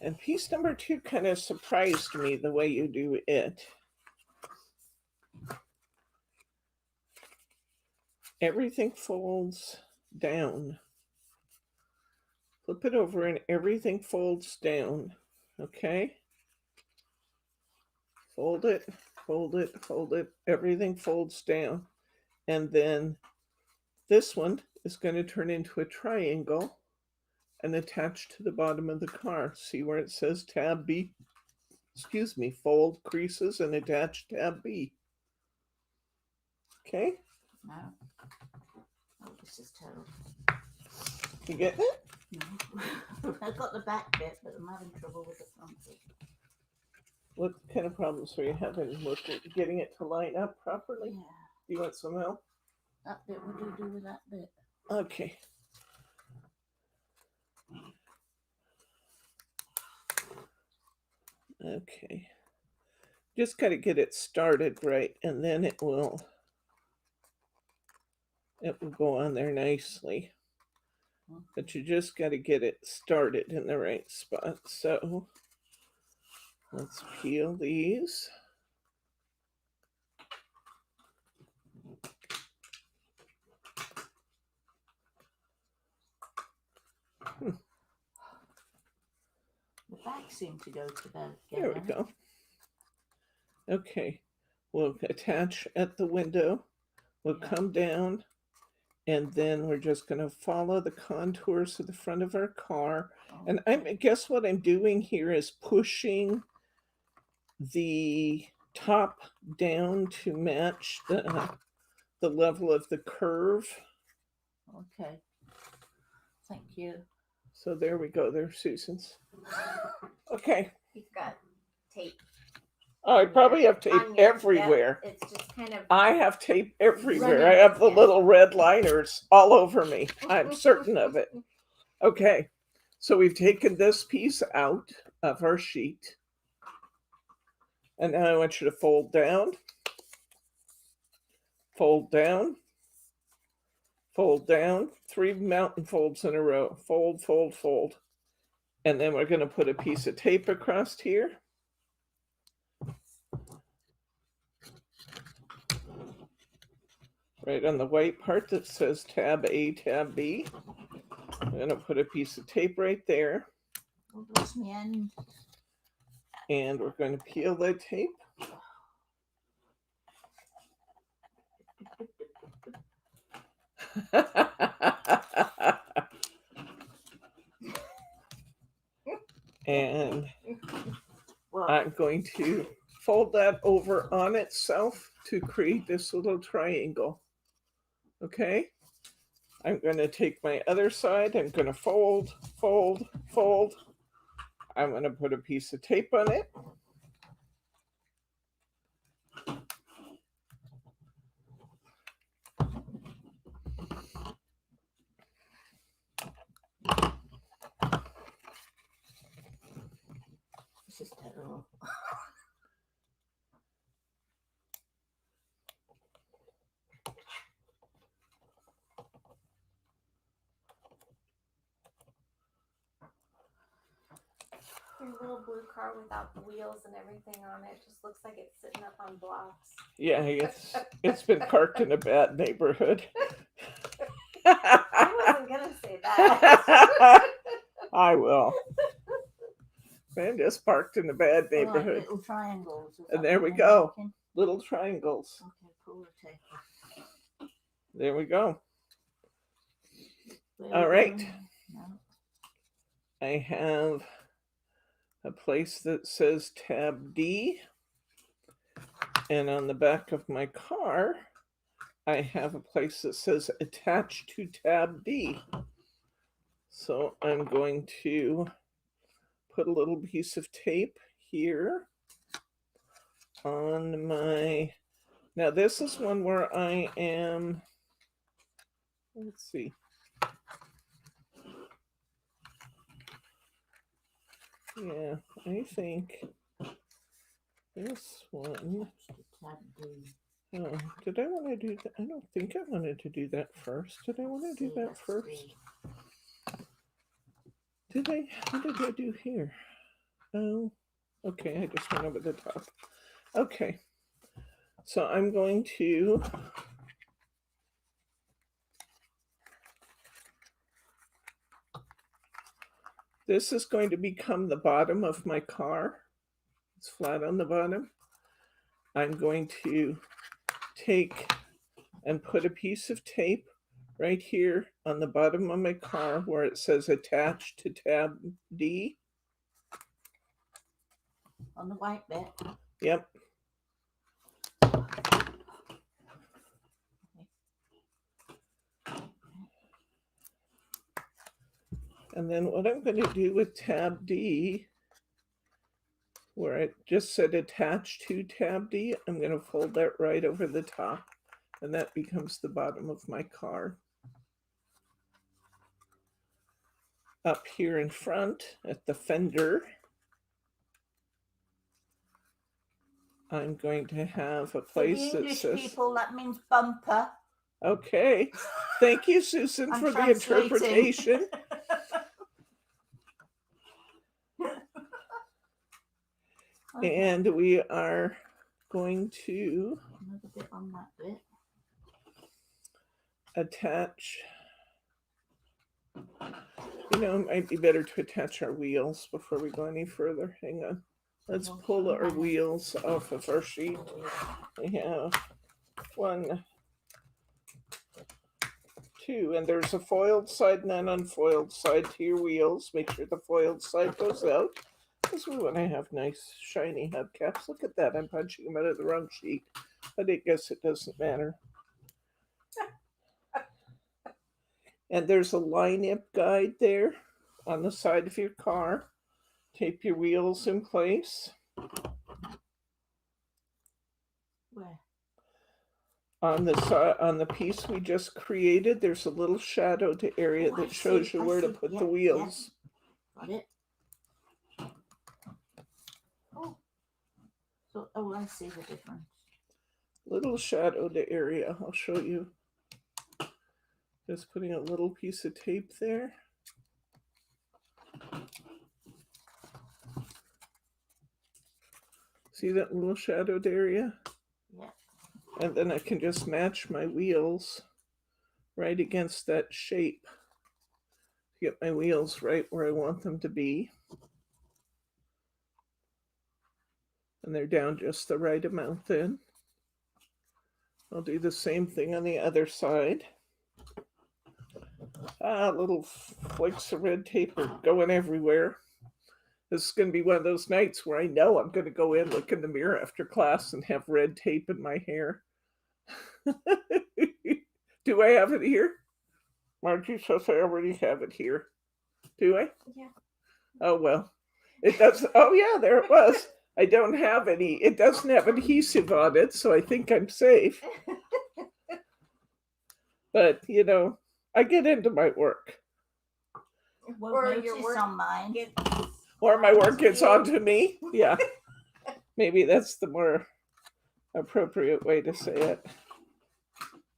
And piece number 2 kind of surprised me the way you do it. Everything folds down. Flip it over and everything folds down. Okay? Fold it, fold it, fold it. Everything folds down. And then this one is going to turn into a triangle and attach to the bottom of the car. See where it says tab B? Excuse me, fold creases and attach tab B. Okay? No. Oh, this is terrible. You getting it? No. I've got the back bit, but I'm having trouble with the front bit. What kind of problems are you having with getting it to line up properly? Yeah. Do you want some help? That bit, what do you do with that bit? Okay. Okay. Just got to get it started right, and then it will go on there nicely. But you just got to get it started in the right spot. So let's peel these. The back seemed to go together. There we go. Okay. We'll attach at the window. We'll come down. And then we're just going to follow the contours of the front of our car. And I guess what I'm doing here is pushing the top down to match the level of the curve. Okay. Thank you. So there we go. There's Susan's. Okay. You've got tape. Oh, I probably have tape everywhere. Yep, it's just kind of. I have tape everywhere. I have the little red liners all over me. I'm certain of it. Okay. So we've taken this piece out of our sheet. And now I want you to fold down, fold down, fold down, 3 mountain folds in a row. Fold, fold, fold. And then we're going to put a piece of tape across here. Right on the white part that says tab A, tab B. I'm going to put a piece of tape right there. Oh, bless me end. And we're going to peel that tape. And I'm going to fold that over on itself to create this little triangle. Okay? I'm going to take my other side. I'm going to fold, fold, fold. I'm going to put a piece of tape on it. This is terrible. Your little blue car without the wheels and everything on it just looks like it's sitting up on blocks. Yeah, it's been parked in a bad neighborhood. I wasn't gonna say that. I will. Man, just parked in a bad neighborhood. Like little triangles. And there we go. Little triangles. Okay, pull the tape off. There we go. All right. No. I have a place that says tab D. And on the back of my car, I have a place that says attach to tab D. So I'm going to put a little piece of tape here on my, now this is one where I am, let's see. Yeah, I think this one. Tab D. Oh, did I want to do that? I don't think I wanted to do that first. Did I want to do C, that that's first? B. Did I? What did I do here? Oh, okay. I just went over the top. Okay. So I'm going to this is going to become the bottom of my car. It's flat on the bottom. I'm going to take and put a piece of tape right here on the bottom of my car where it says attached to tab D. On the white bit. Yep. And then what I'm going to do with tab D, where it just said attached to tab D, I'm going to fold that right over the top, and that becomes the bottom of my car. Up here in front at the fender, I'm going to have a place For the that English says, people, that means bumper. okay, thank you, Susan, I'm for the translating. interpretation. Okay. And we are going to Another bit on that bit. attach, you know, it might be better to attach our wheels before we go any further. Hang on. Let's pull our wheels off of our sheet. We have 1, 2, and there's a foiled side and an unfoiled side to your wheels. Make sure the foiled side goes out, because we want to have nice shiny hubcaps. Look at that, I'm punching them out of the wrong sheet, but I guess it doesn't matter. And there's a line-up guide there on the side of your car. Tape your wheels in place. Where? On the side, on the piece we just created, there's a little shadowed area that shows you where to put the wheels. Got it. Oh. So, oh, I see the difference. Little shadowed area. I'll show you. Just putting a little piece of tape there. See that little shadowed area? Yeah. And then I can just match my wheels right against that shape. Get my wheels right where I want them to be. And they're down just the right amount then. I'll do the same thing on the other side. Little flakes of red tape are going everywhere. This is going to be one of those nights where I know I'm going to go in, look in the mirror after class, and have red tape in my hair. Do I have it here? Margie says I already have it here. Do I? Yeah. Oh, well. It does. Oh, yeah, there it was. I don't have any. It doesn't have adhesive on it, so I think I'm safe. But, you know, I get into my work. Won't Or notice your work on mine. Or my work gets onto me. Yeah. Maybe that's the more appropriate way to say it.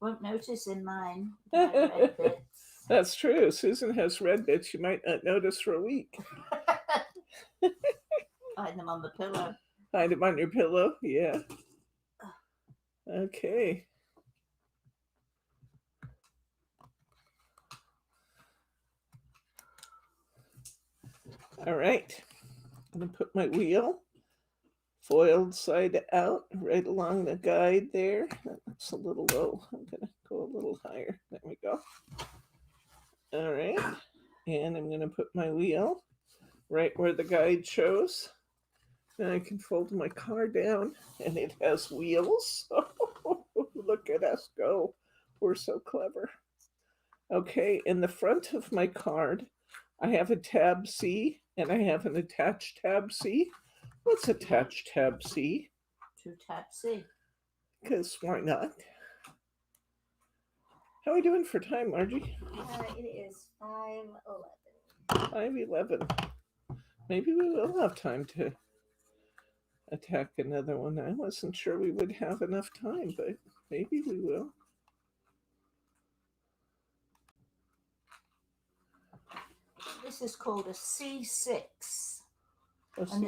Won't notice in mine. My red bits. That's true. Susan has red bits you might not notice for a week. Hide them on the pillow. Hide them on your pillow. Yeah. Okay. All right. I'm going to put my wheel foiled side out right along the guide there. That looks a little low. I'm going to go a little higher. There we go. All right. And I'm going to put my wheel right where the guide shows. And I can fold my car down and it has wheels. Look at us go. We're so clever. Okay, in the front of my card, I have a tab C and I have an attached tab C. What's attached tab C? To tab C. Because why not? How are we doing for time, Margie? It is 5:11. 5:11. Maybe we will have time to attack another one. I wasn't sure we would have enough time, but maybe we will. This is called a C6. Oh, And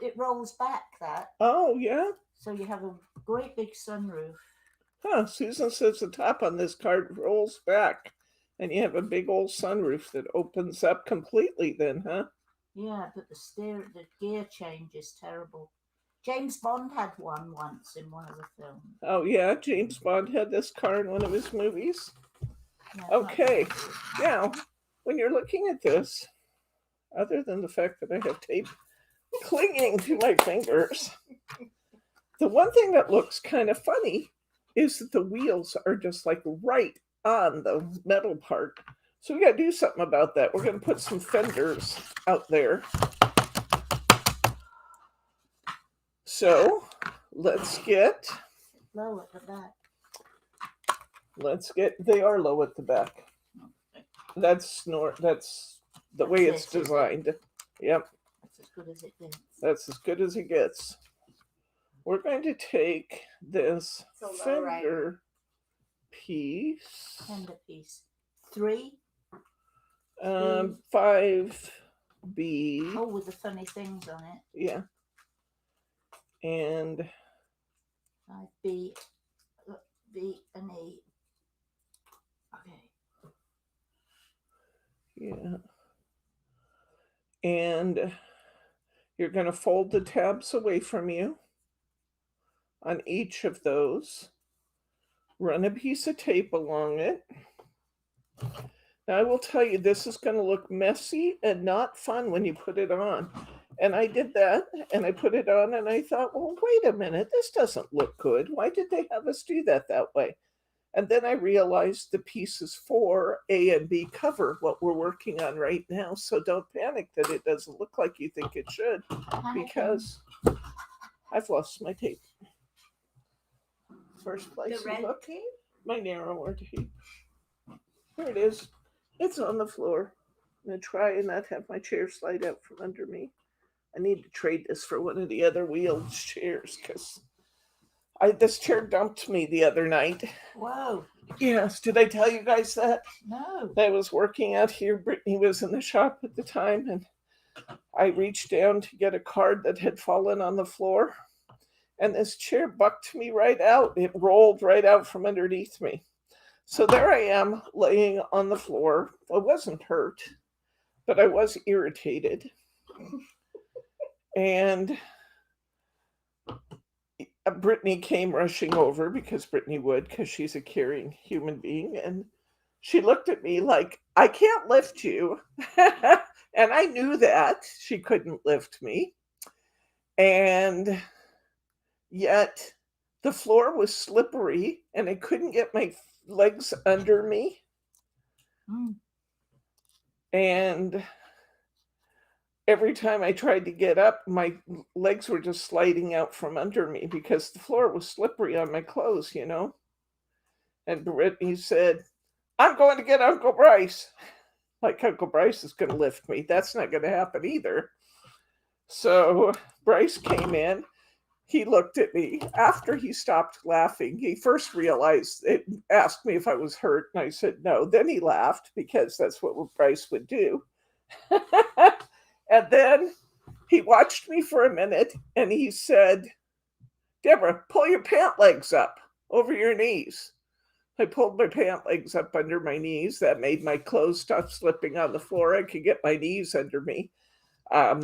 it rolls back, that. oh, yeah? So you have a great big sunroof. Huh, Susan says the top on this card rolls back. And you have a big old sunroof that opens up completely then, huh? Yeah, but the gear change is terrible. James Bond had one once in one of the films. Oh, yeah, James Bond had this car in one of his movies. Yeah, Okay, now, when you're looking at this, other than the fact that I have tape clinging to my fingers, the one thing that looks kind of funny is that the wheels are just like right on the metal part. So we got to do something about that. We're going to put some fenders out there. So let's get low at the back. They are low at the back. That's the way it's designed. Yep. That's as good as it gets. That's as good as it gets. We're going to take this fender piece. Fender piece. 3. 5B. Oh, with the funny things on it. Yeah. And 5B, B and E. Okay. Yeah. And you're going to fold the tabs away from you on each of those. Run a piece of tape along it. Now, I will tell you, this is going to look messy and not fun when you put it on. And I did that, and I put it on, and I thought, well, wait a minute, this doesn't look good. Why did they have us do that way? And then I realized the pieces for A and B cover what we're working on right now. So don't panic that it doesn't look like you think it should, because I've lost my tape. First place, the red look, tape? my narrower tape. Here it is. It's on the floor. I'm going to try and not have my chair slide out from under me. I need to trade this for one of the other wheeled chairs because this chair dumped me the other night. Whoa. Yes. Did I tell you guys that? No. I was working out here. Brittany was in the shop at the time, and I reached down to get a card that had fallen on the floor, and this chair bucked me right out. It rolled right out from underneath me. So there I am laying on the floor. I wasn't hurt, but I was irritated. And Brittany came rushing over, because Brittany would, because she's a caring human being. And she looked at me like, I can't lift you. And I knew that she couldn't lift me. And yet the floor was slippery and I couldn't get my legs under me. And every time I tried to get up, my legs were just sliding out from under me because the floor was slippery on my clothes, you know. And Brittany said, I'm going to get Uncle Bryce. Like Uncle Bryce is going to lift me. That's not going to happen either. So Bryce came in. He looked at me. After he stopped laughing, he first realized it, asked me if I was hurt, and I said no. Then he laughed because that's what Bryce would do. And then he watched me for a minute and he said, Deborah, pull your pant legs up over your knees. I pulled my pant legs up under my knees. That made my clothes stop slipping on the floor. I could get my knees under me.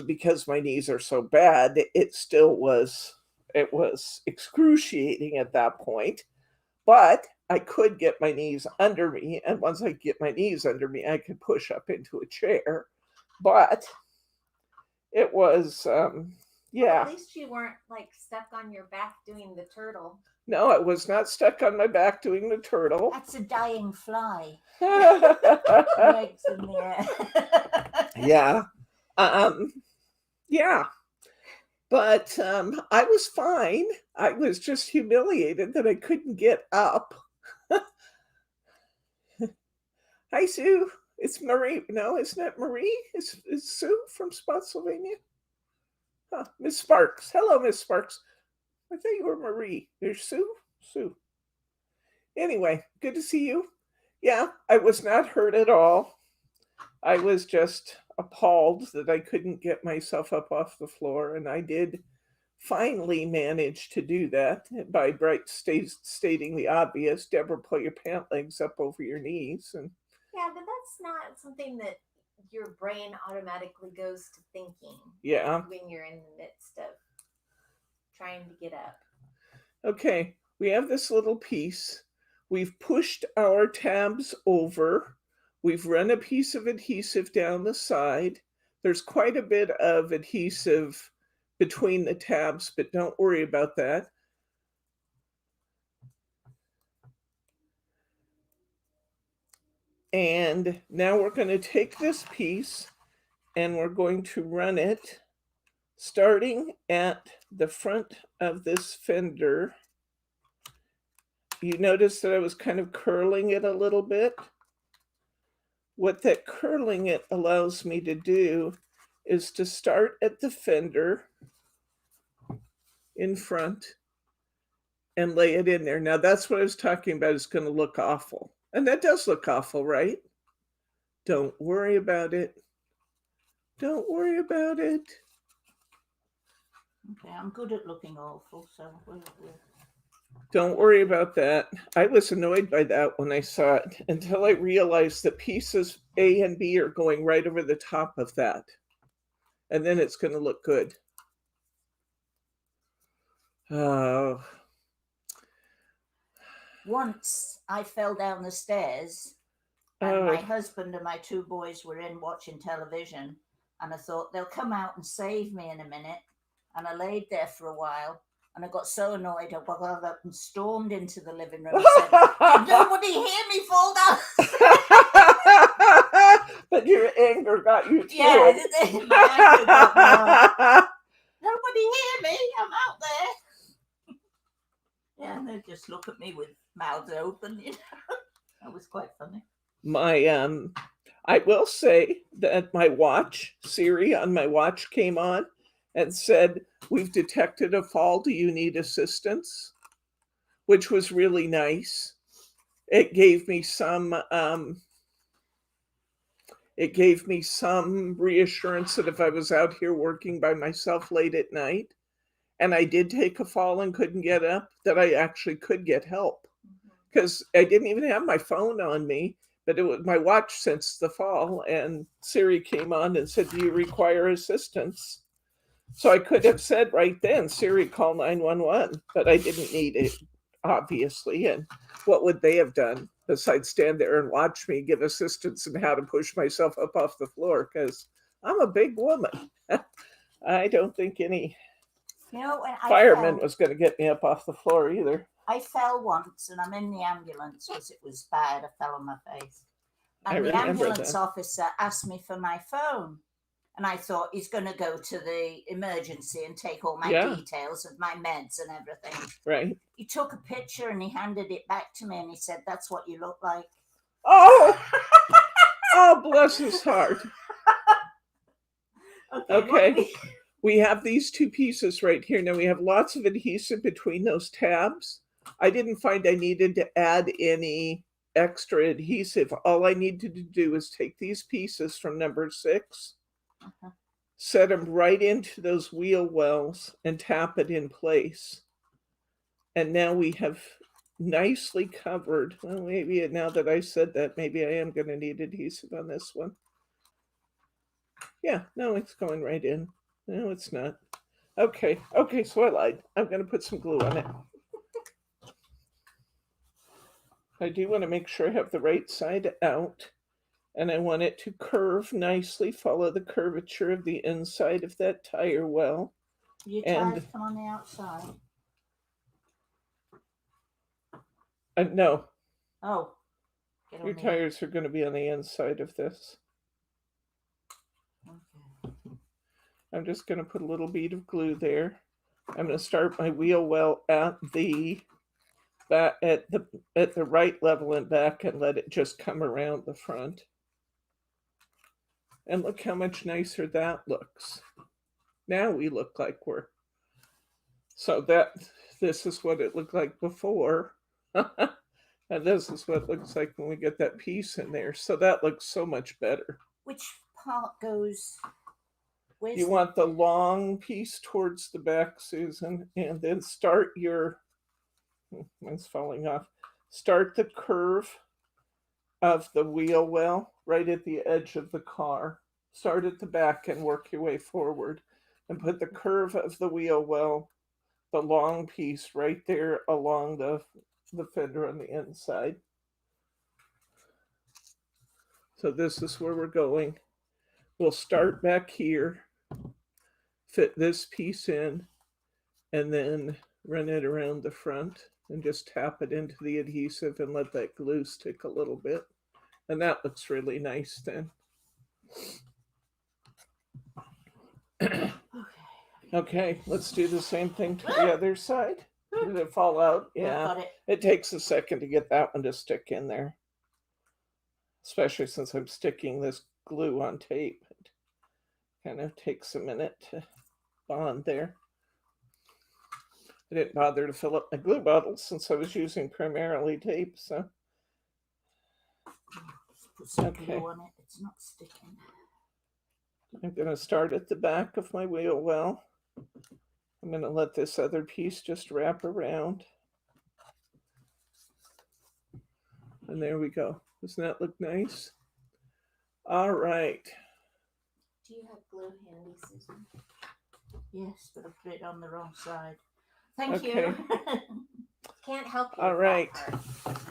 Because my knees are so bad, it was excruciating at that point. But I could get my knees under me. And once I get my knees under me, I could push up into a chair. But it was, yeah. Well, at least you weren't like stuck on your back doing the turtle. No, I was not stuck on my back doing the turtle. That's a dying fly. Legs in the air. Yeah. Yeah. But I was fine. I was just humiliated that I couldn't get up. Hi, Sue. It's Marie. No, isn't it Marie? Is Sue from Spotsylvania? Huh. Miss Sparks. Hello, Miss Sparks. I thought you were Marie. There's Sue? Sue. Anyway, good to see you. Yeah, I was not hurt at all. I was just appalled that I couldn't get myself up off the floor, and I did finally manage to do that by stating the obvious. Deborah, pull your pant legs up over your knees. And Yeah, but that's not something that your brain automatically goes to thinking. Yeah. When you're in the midst of trying to get up. Okay, we have this little piece. We've pushed our tabs over. We've run a piece of adhesive down the side. There's quite a bit of adhesive between the tabs, but don't worry about that. And now we're going to take this piece and we're going to run it starting at the front of this fender. You notice that I was kind of curling it a little bit. What that curling it allows me to do is to start at the fender in front and lay it in there. Now that's what I was talking about. It's going to look awful. And that does look awful, right? Don't worry about it. Don't worry about it. Okay, I'm good at looking awful, so we'll... Don't worry about that. I was annoyed by that when I saw it until I realized that pieces A and B are going right over the top of that. And then it's going to look good. Oh. Once I fell down the stairs and my husband and my two boys were in watching television, and I thought they'll come out and save me in a minute. And I laid there for a while. And I got so annoyed, I got up and stormed into the living room and said, "Did nobody hear me fall down?" But your anger got you too. Yeah, my anger got me. Nobody hear me, I'm out there. Yeah, and they just look at me with mouths open. You know? That was quite funny. I will say that my watch, Siri on my watch came on and said, "We've detected a fall. Do you need assistance?" Which was really nice. It gave me some reassurance that if I was out here working by myself late at night and I did take a fall and couldn't get up, that I actually could get help. Because I didn't even have my phone on me, but it was my watch sensed the fall, and Siri came on and said, "Do you require assistance?" So I could have said right then, "Siri, call 911," but I didn't need it, obviously. And what would they have done besides stand there and watch me give assistance in how to push myself up off the floor? Because I'm a big woman. I don't think any fireman was going to get me up off the floor either. I fell once and I'm in the ambulance because it was bad. I fell on my face. And the ambulance officer asked me for my phone. And I thought he's going to go to the emergency and take all my details of my meds and everything. Right. He took a picture and he handed it back to me and he said, "That's what you look like." Oh, oh, bless his heart. Okay. We have these two pieces right here. Now we have lots of adhesive between those tabs. I didn't find I needed to add any extra adhesive. All I needed to do is take these pieces from number 6, set them right into those wheel wells and tap it in place. And now we have nicely covered. Well, maybe now that I said that, maybe I am going to need adhesive on this one. Yeah, no, it's going right in. No, it's not. Okay, so I lied. I'm going to put some glue on it. I do want to make sure I have the right side out. And I want it to curve nicely, follow the curvature of the inside of that tire well. Your tires come on the outside? No. Oh. Your tires are going to be on the inside of this. Okay. I'm just going to put a little bead of glue there. I'm going to start my wheel well at the back, at the right level and back, and let it just come around the front. And look how much nicer that looks. Now we look like we're, so this is what it looked like before. And this is what it looks like when we get that piece in there. So that looks so much better. Which part goes? You want the long piece towards the back, Susan, and then start your, mine's falling off. Start the curve of the wheel well right at the edge of the car. Start at the back and work your way forward. And put the curve of the wheel well, the long piece right there along the fender on the inside. So this is where we're going. We'll start back here, fit this piece in, and then run it around the front and just tap it into the adhesive and let that glue stick a little bit. And that looks really nice then. Okay, let's do the same thing to the other side. Did it fall out? Yeah. It takes a second to get that one to stick in there. Especially since I'm sticking this glue on tape. It kind of takes a minute to bond there. I didn't bother to fill up my glue bottles since I was using primarily tape, so. Put some glue on it. It's not sticking. I'm going to start at the back of my wheel well. I'm going to let this other piece just wrap around. And there we go. Doesn't that look nice? All right. Do you have glue handy, Susan? Yes, but I put it on the wrong side. Thank you. Can't help you. All right.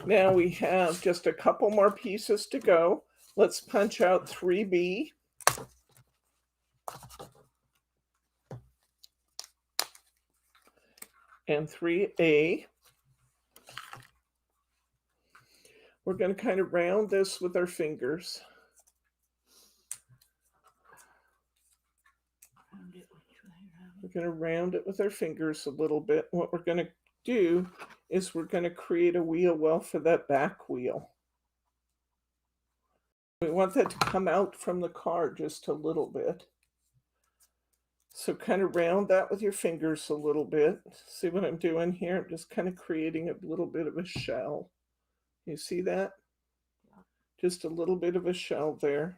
Now we have just a couple more pieces to go. Let's punch out 3B. And 3A. We're going to kind of round this with our fingers. We're going to round it with our fingers a little bit. What we're going to do is we're going to create a wheel well for that back wheel. We want that to come out from the car just a little bit. So kind of round that with your fingers a little bit. See what I'm doing here? I'm just kind of creating a little bit of a shell. You see that? Just a little bit of a shell there.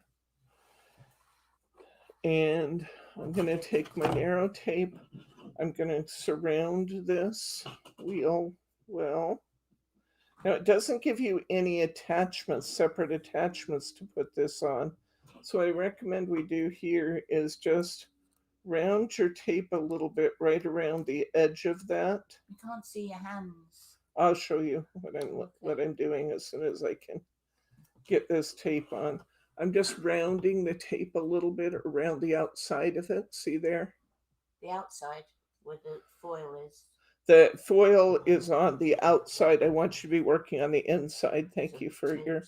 And I'm going to take my narrow tape. I'm going to surround this wheel well. Now it doesn't give you any attachments, separate attachments to put this on. So what I recommend we do here is just round your tape a little bit right around the edge of that. You can't see your hands. I'll show you what I'm doing as soon as I can get this tape on. I'm just rounding the tape a little bit around the outside of it. See there? The outside where the foil is. The foil is on the outside. I want you to be working on the inside. Thank you for your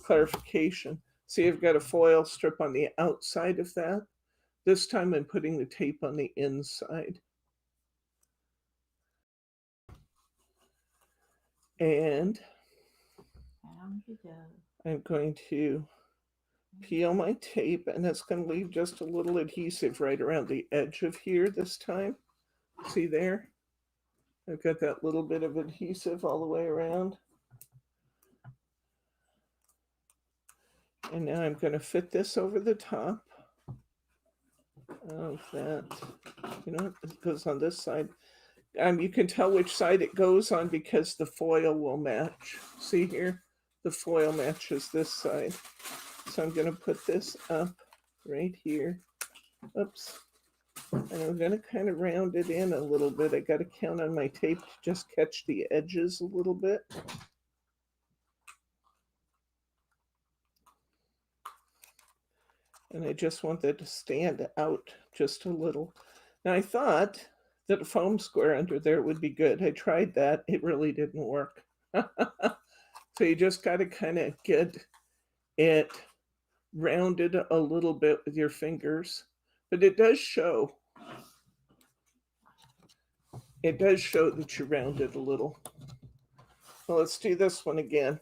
clarification. See, I've got a foil strip on the outside of that. This time I'm putting the tape on the inside. And I'm going to peel my tape, and it's going to leave just a little adhesive right around the edge of here this time. See there? I've got that little bit of adhesive all the way around. And now I'm going to fit this over the top of that. You know, it goes on this side. You can tell which side it goes on because the foil will match. See here? The foil matches this side. So I'm going to put this up right here. Oops. And I'm going to kind of round it in a little bit. I got to count on my tape to just catch the edges a little bit. And I just want that to stand out just a little. Now I thought that a foam square under there would be good. I tried that. It really didn't work. So you just got to kind of get it rounded a little bit with your fingers. But it does show. It does show that you rounded a little. Well, let's do this one again.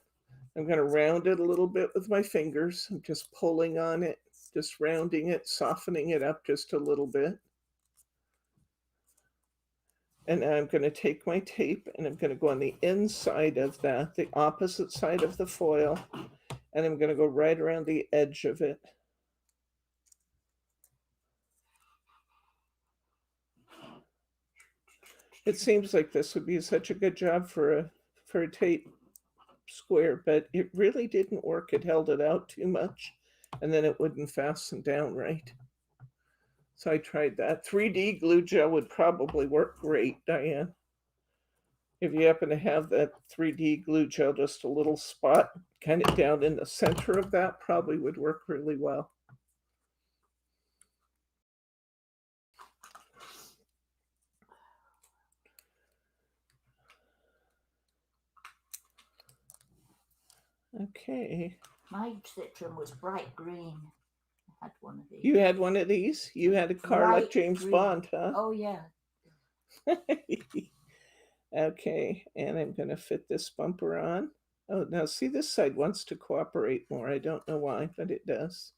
I'm going to round it a little bit with my fingers. I'm just pulling on it. just rounding it, softening it up just a little bit. And now I'm going to take my tape and I'm going to go on the inside of that, the opposite side of the foil, and I'm going to go right around the edge of it. It seems like this would be such a good job for a tape square, but it really didn't work. It held it out too much, and then it wouldn't fasten down right. So I tried that. 3D glue gel would probably work great, Diane. If you happen to have that 3D glue gel, just a little spot kind of down in the center of that probably would work really well. Okay. My Citroen was bright green. I had one of these. You had one of these? You had a car Bright like James green. Bond, huh? Oh, yeah. Okay, and I'm going to fit this bumper on. Oh, now see, this side wants to cooperate more. I don't know why, but it does.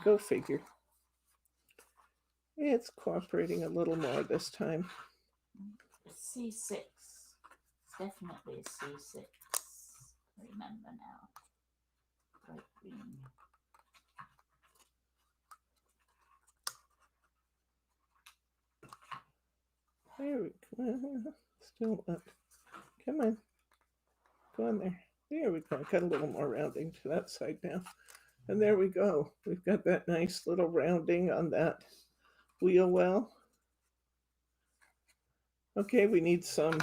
Go figure. It's cooperating a little more this time. C6. It's definitely a C6. I remember now. Bright green. There we go. Still up. Come on. Go on there. There we go. Got a little more rounding to that side now. And there we go. We've got that nice little rounding on that wheel well. Okay, we need some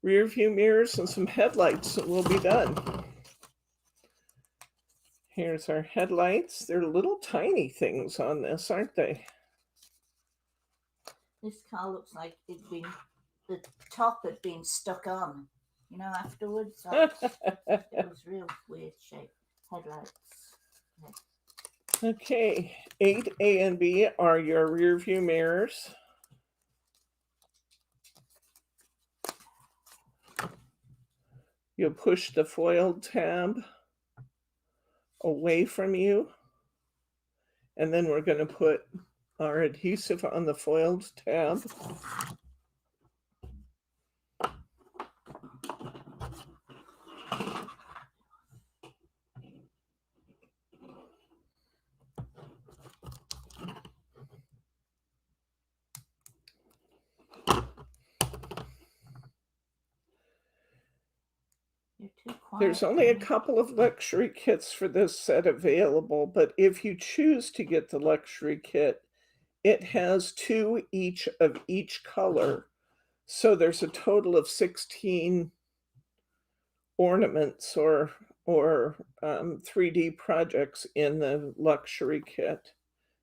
rear view mirrors and some headlights and we'll be done. Here's our headlights. They're little tiny things on this, aren't they? This car looks like the top had been stuck on, you know, afterwards. It was real weird shape. Headlights. Okay, 8A and B are your rear view mirrors. You'll push the foiled tab away from you, and then we're going to put our adhesive on the foiled tab. There's only a couple of luxury kits for this set available, but if you choose to get the luxury kit, it has 2 each of each color. So there's a total of 16 ornaments or 3D projects in the luxury kit.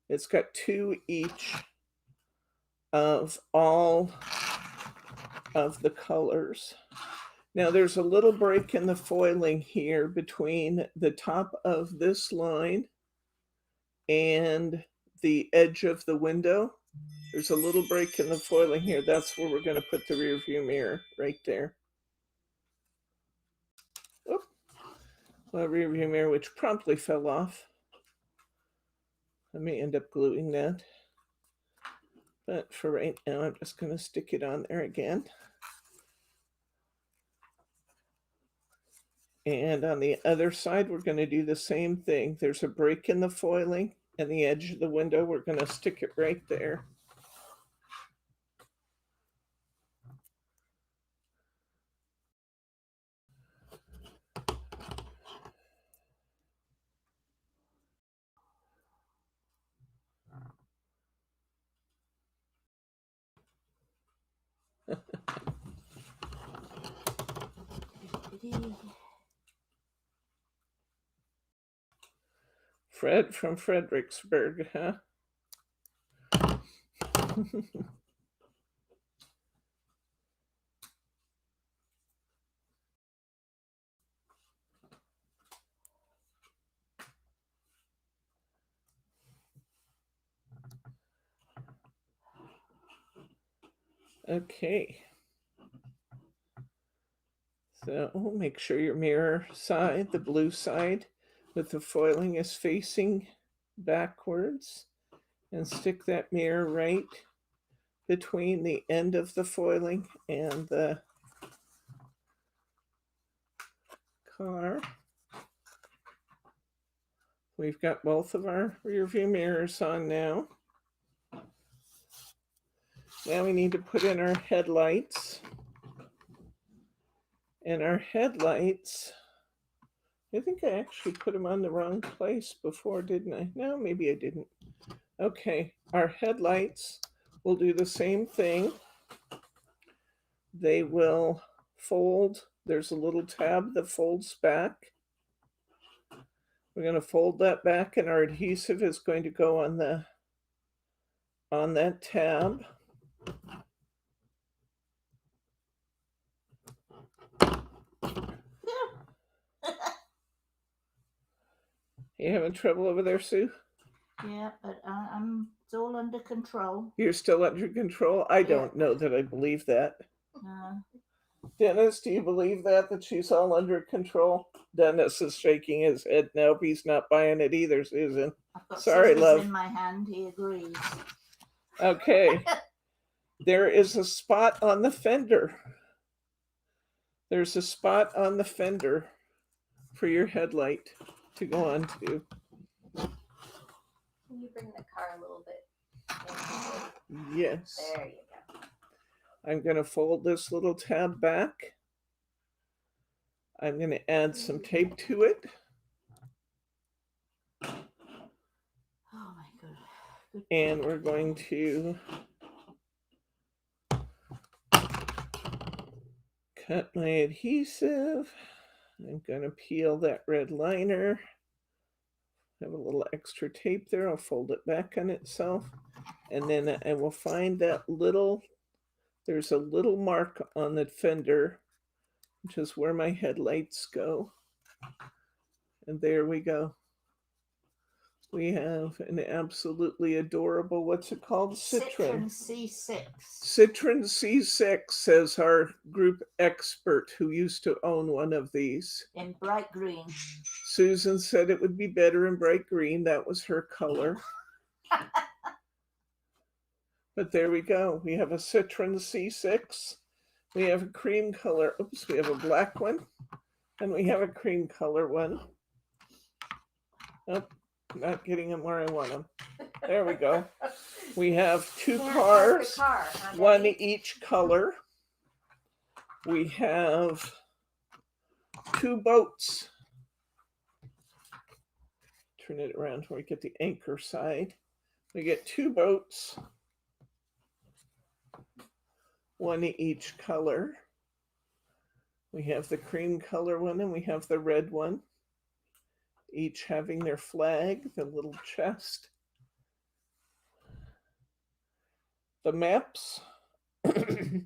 It's got 2 each of all of the colors. Now there's a little break in the foiling here between the top of this line and the edge of the window. There's a little break in the foiling here. That's where we're going to put the rear view mirror, right there. Oop. Well, rear view mirror, which promptly fell off. I may end up gluing that. But for right now, I'm just going to stick it on there again. And on the other side, we're going to do the same thing. There's a break in the foiling and the edge of the window. We're going to stick it right there. Fred from Fredericksburg, huh? Okay. So make sure your mirror side, the blue side, with the foiling is facing backwards, and stick that mirror right between the end of the foiling and the car. We've got both of our rear view mirrors on now. Now we need to put in our headlights. And our headlights, I think I actually put them on the wrong place before, didn't I? No, maybe I didn't. Okay, our headlights will do the same thing. They will fold. There's a little tab that folds back. We're going to fold that back, and our adhesive is going to go on that tab. You having trouble over there, Sue? Yeah, but it's all under control. You're still under control? I don't know that I believe that. Dennis, do you believe that she's all under control? Dennis is shaking his head. Nope, he's not buying it either, Susan. I've got Sorry, scissors love. in my hand. He agrees. Okay. There is a spot on the fender. There's a spot on the fender for your headlight to go onto. Can you bring the car a little bit? Yes. There you go. I'm going to fold this little tab back. I'm going to add some tape to it. Oh my God. And we're going to cut my adhesive. I'm going to peel that red liner. Have a little extra tape there. I'll fold it back on itself. And then I will find that there's a little mark on the fender, which is where my headlights go. And there we go. We have an absolutely adorable, what's it called? Citroen C6. Citroen C6, says our group expert who used to own one of these. In bright green. Susan said it would be better in bright green. That was her color. But there we go. We have a Citroen C6. We have a cream color. Oops, we have a black one. And we have a cream color one. Oh, not getting them where I want them. There we go. We have two cars, one each color. We have two boats. Turn it around where we get the anchor side. We get two boats, one each color. We have the cream color one and we have the red one, each having their flag, the little chest. The maps. There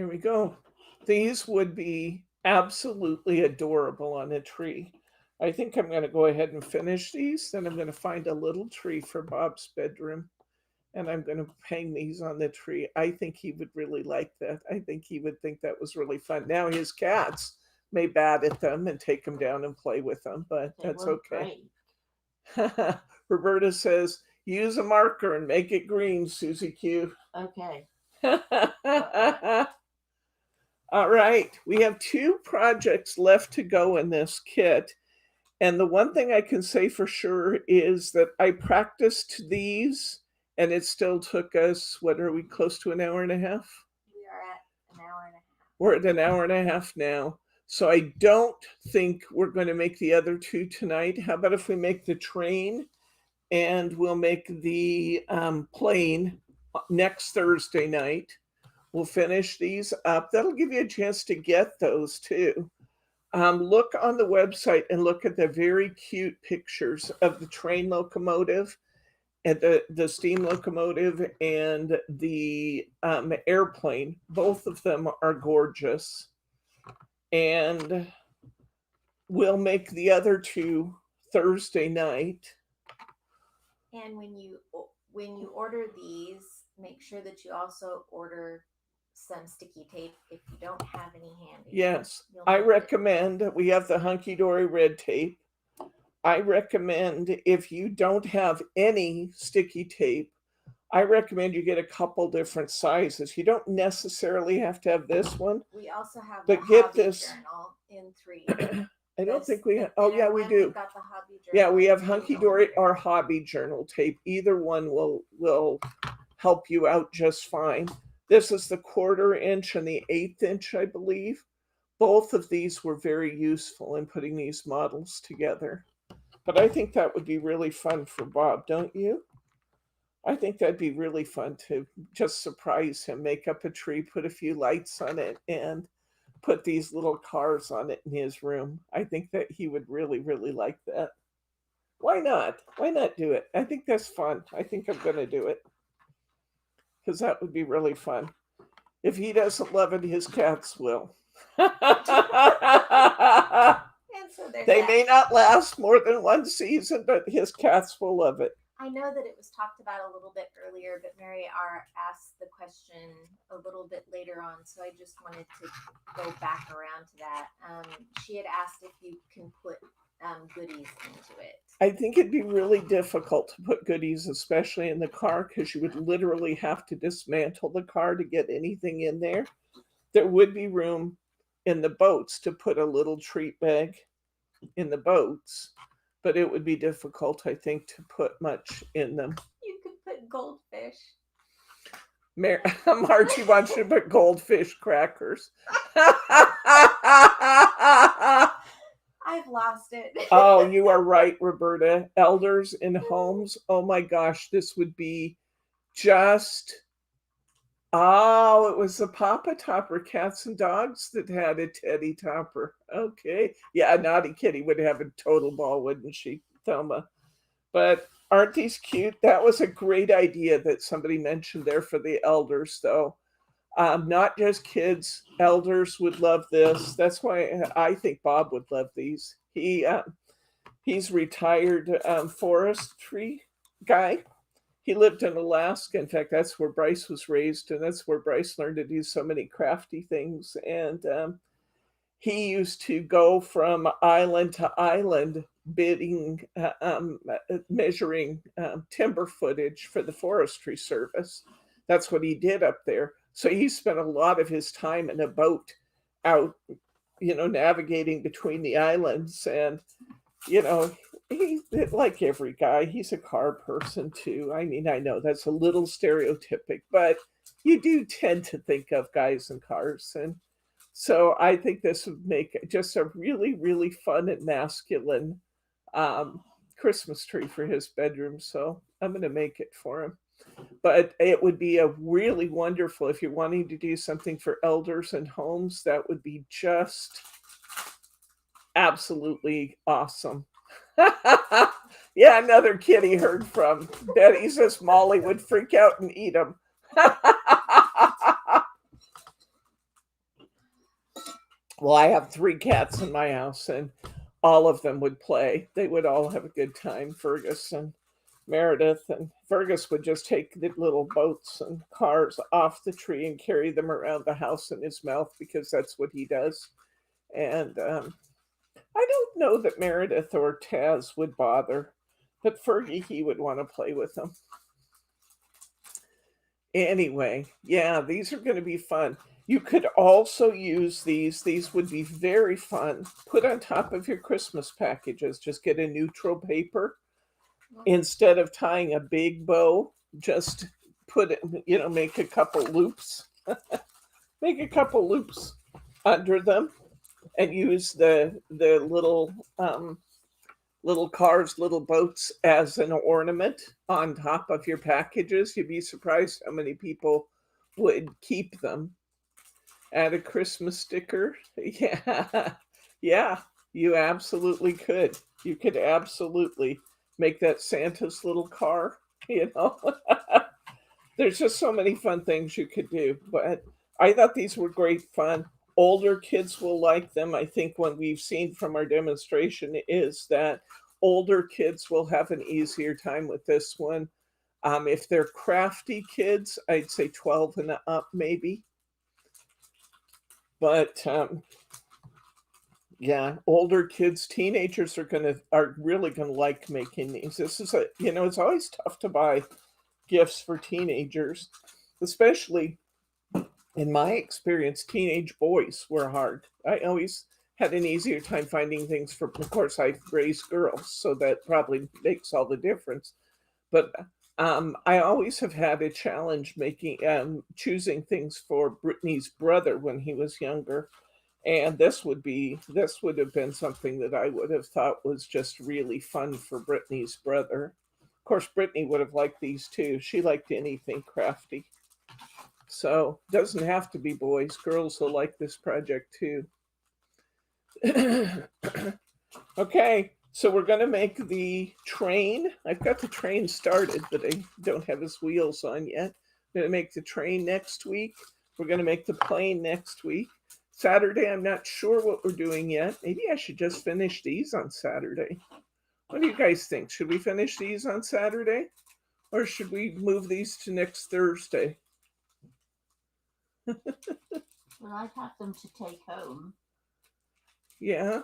we go. These would be absolutely adorable on a tree. I think I'm going to go ahead and finish these. Then I'm going to find a little tree for Bob's bedroom. And I'm going to hang these on the tree. I think he would really like that. I think he would think that was really fun. Now his cats may bat at them and take them down and play with them, but that's okay. Roberta says, use a marker and make it green, Susie Q. Okay. All right. We have two projects left to go in this kit. And the one thing I can say for sure is that I practiced these and it still took us, what are we, close to an hour and a half? We are at an hour and a half. We're at an hour and a half now. So I don't think we're going to make the other two tonight. How about if we make the train and we'll make the plane next Thursday night. We'll finish these up. That'll give you a chance to get those too. Look on the website and look at the very cute pictures of the train locomotive and the steam locomotive and the airplane. Both of them are gorgeous. And we'll make the other two Thursday night. And when you order these, make sure that you also order some sticky tape if you don't have any handy. Yes, I recommend that we have the hunky dory red tape. I recommend, if you don't have any sticky tape, I recommend you get a couple different sizes. You don't necessarily have to have this one. We also have But the get hobby this. journal in 3. I don't This- think we the have. Oh, yeah, thinner we one, do. we've got the hobby journal Yeah, we in have 2 Hunky Dory millimeter. or hobby journal tape. Either one will help you out just fine. This is the 1/4 inch and the 1/8 inch, I believe. Both of these were very useful in putting these models together. But I think that would be really fun for Bob, don't you? I think that'd be really fun to just surprise him, make up a tree, put a few lights on it, and put these little cars on it in his room. I think that he would really, really like that. Why not? Why not do it? I think that's fun. I think I'm going to do it because that would be really fun. If he doesn't love it, his cats will. And so there's They that. may not last more than one season, but his cats will love it. I know that it was talked about a little bit earlier, but Mary R. asked the question a little bit later on, so I just wanted to go back around to that. She had asked if you can put goodies into it. I think it'd be really difficult to put goodies, especially in the car, because you would literally have to dismantle the car to get anything in there. There would be room in the boats to put a little treat bag in the boats, but it would be difficult, I think, to put much in them. You could put goldfish. Margie wants you to put goldfish crackers. I've lost it. Oh, you are right, Roberta. Elders in homes. Oh my gosh, this would be just. Oh, it was the Papa Topper cats and dogs that had a Teddy Topper. Okay. Yeah, Naughty Kitty would have a total ball, wouldn't she, Thelma? But aren't these cute? That was a great idea that somebody mentioned there for the elders, though. Not just kids, elders would love this. That's why I think Bob would love these. He's retired forestry guy. He lived in Alaska. In fact, that's where Bryce was raised, and that's where Bryce learned to do so many crafty things. And he used to go from island to island bidding, measuring timber footage for the Forestry Service. That's what he did up there. So he spent a lot of his time in a boat out, navigating between the islands. And, he, like every guy, he's a car person too. I mean, I know that's a little stereotypic, but you do tend to think of guys in cars. And so I think this would make just a really, really fun and masculine Christmas tree for his bedroom. So I'm going to make it for him. But it would be a really wonderful, if you're wanting to do something for elders and homes, that would be just absolutely awesome. Yeah, another kitty heard from. Betty says Molly would freak out and eat them. Well, I have 3 cats in my house, and all of them would play. They would all have a good time, Fergus and Meredith. And Fergus would just take the little boats and cars off the tree and carry them around the house in his mouth, because that's what he does. And I don't know that Meredith or Taz would bother, but Fergie, he would want to play with them. Anyway, yeah, these are going to be fun. You could also use these. These would be very fun. Put on top of your Christmas packages. Just get a neutral paper. Instead of tying a big bow, just put it, make a couple loops. Make a couple loops under them and use the little little cars, little boats as an ornament on top of your packages. You'd be surprised how many people would keep them. Add a Christmas sticker. Yeah. Yeah, you absolutely could. You could absolutely make that Santa's little car, There's just so many fun things you could do. But I thought these were great fun. Older kids will like them. I think what we've seen from our demonstration is that older kids will have an easier time with this one. If they're crafty kids, I'd say 12 and up maybe. But Yeah, older kids, teenagers are really gonna like making these. This is it's always tough to buy gifts for teenagers, especially in my experience, teenage boys were hard. I always had an easier time finding things for, of course, I raised girls, so that probably makes all the difference. But I always have had a challenge making choosing things for Brittany's brother when he was younger, and this would have been something that I would have thought was just really fun for Brittany's brother. Of course, Brittany would have liked these too. She liked anything crafty. So doesn't have to be boys. Girls will like this project too. Okay, so we're gonna make the train. I've got the train started, but I don't have his wheels on yet. I'm gonna make the train next week. We're gonna make the plane next week. Saturday, I'm not sure what we're doing yet. Maybe I should just finish these on Saturday. What do you guys think? Should we finish these on Saturday? Or should we move these to next Thursday? Well, I'd have them to take home. Yeah.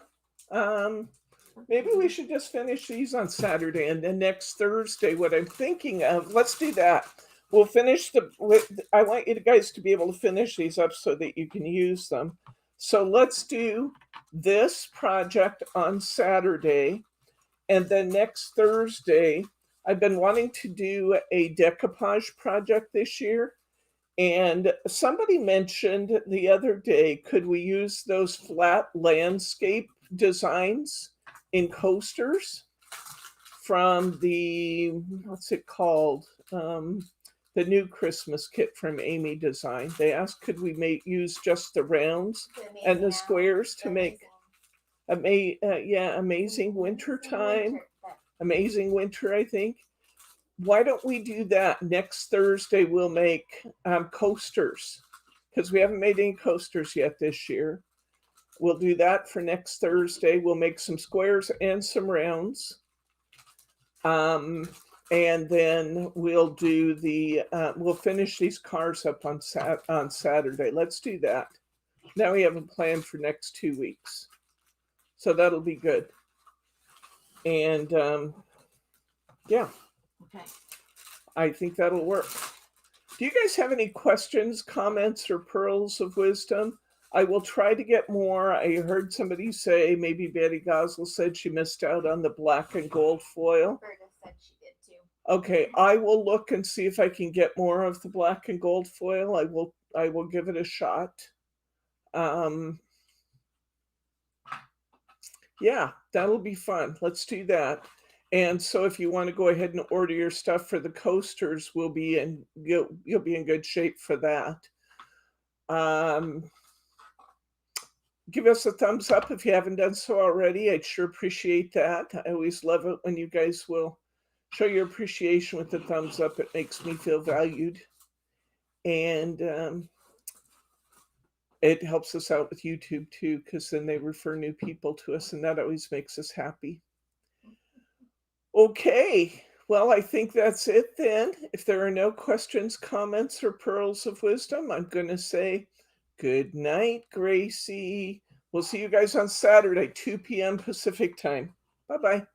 Maybe we should just finish these on Saturday, and then next Thursday, what I'm thinking of, let's do that. We'll finish I want you guys to be able to finish these up so that you can use them. So let's do this project on Saturday, and then next Thursday, I've been wanting to do a decoupage project this year. And somebody mentioned the other day, could we use those flat landscape designs in coasters from the, what's it called? The new Christmas kit from Amy Design. They asked, could we use just the rounds and the squares to make amazing winter time. Amazing winter, I think. Why don't we do that next Thursday? We'll make coasters because we haven't made any coasters yet this year. We'll do that for next Thursday. We'll make some squares and some rounds. And then we'll do we'll finish these cars up on Saturday. Let's do that. Now we have a plan for next 2 weeks. So that'll be good. And yeah. Okay. I think that'll work. Do you guys have any questions, comments, or pearls of wisdom? I will try to get more. I heard somebody say, maybe Betty Gosel said she missed out on the black and gold foil. Berta said she did too. Okay, I will look and see if I can get more of the black and gold foil. I will give it a shot. Yeah, that'll be fun. Let's do that. And so if you want to go ahead and order your stuff for the coasters, you'll be in good shape for that. Give us a thumbs up if you haven't done so already. I'd sure appreciate that. I always love it when you guys will show your appreciation with the thumbs up. It makes me feel valued. And it helps us out with YouTube too, because then they refer new people to us, and that always makes us happy. Okay, well, I think that's it then. If there are no questions, comments, or pearls of wisdom, I'm going to say good night, Gracie. We'll see you guys on Saturday, 2 p.m. Pacific time. Bye-bye.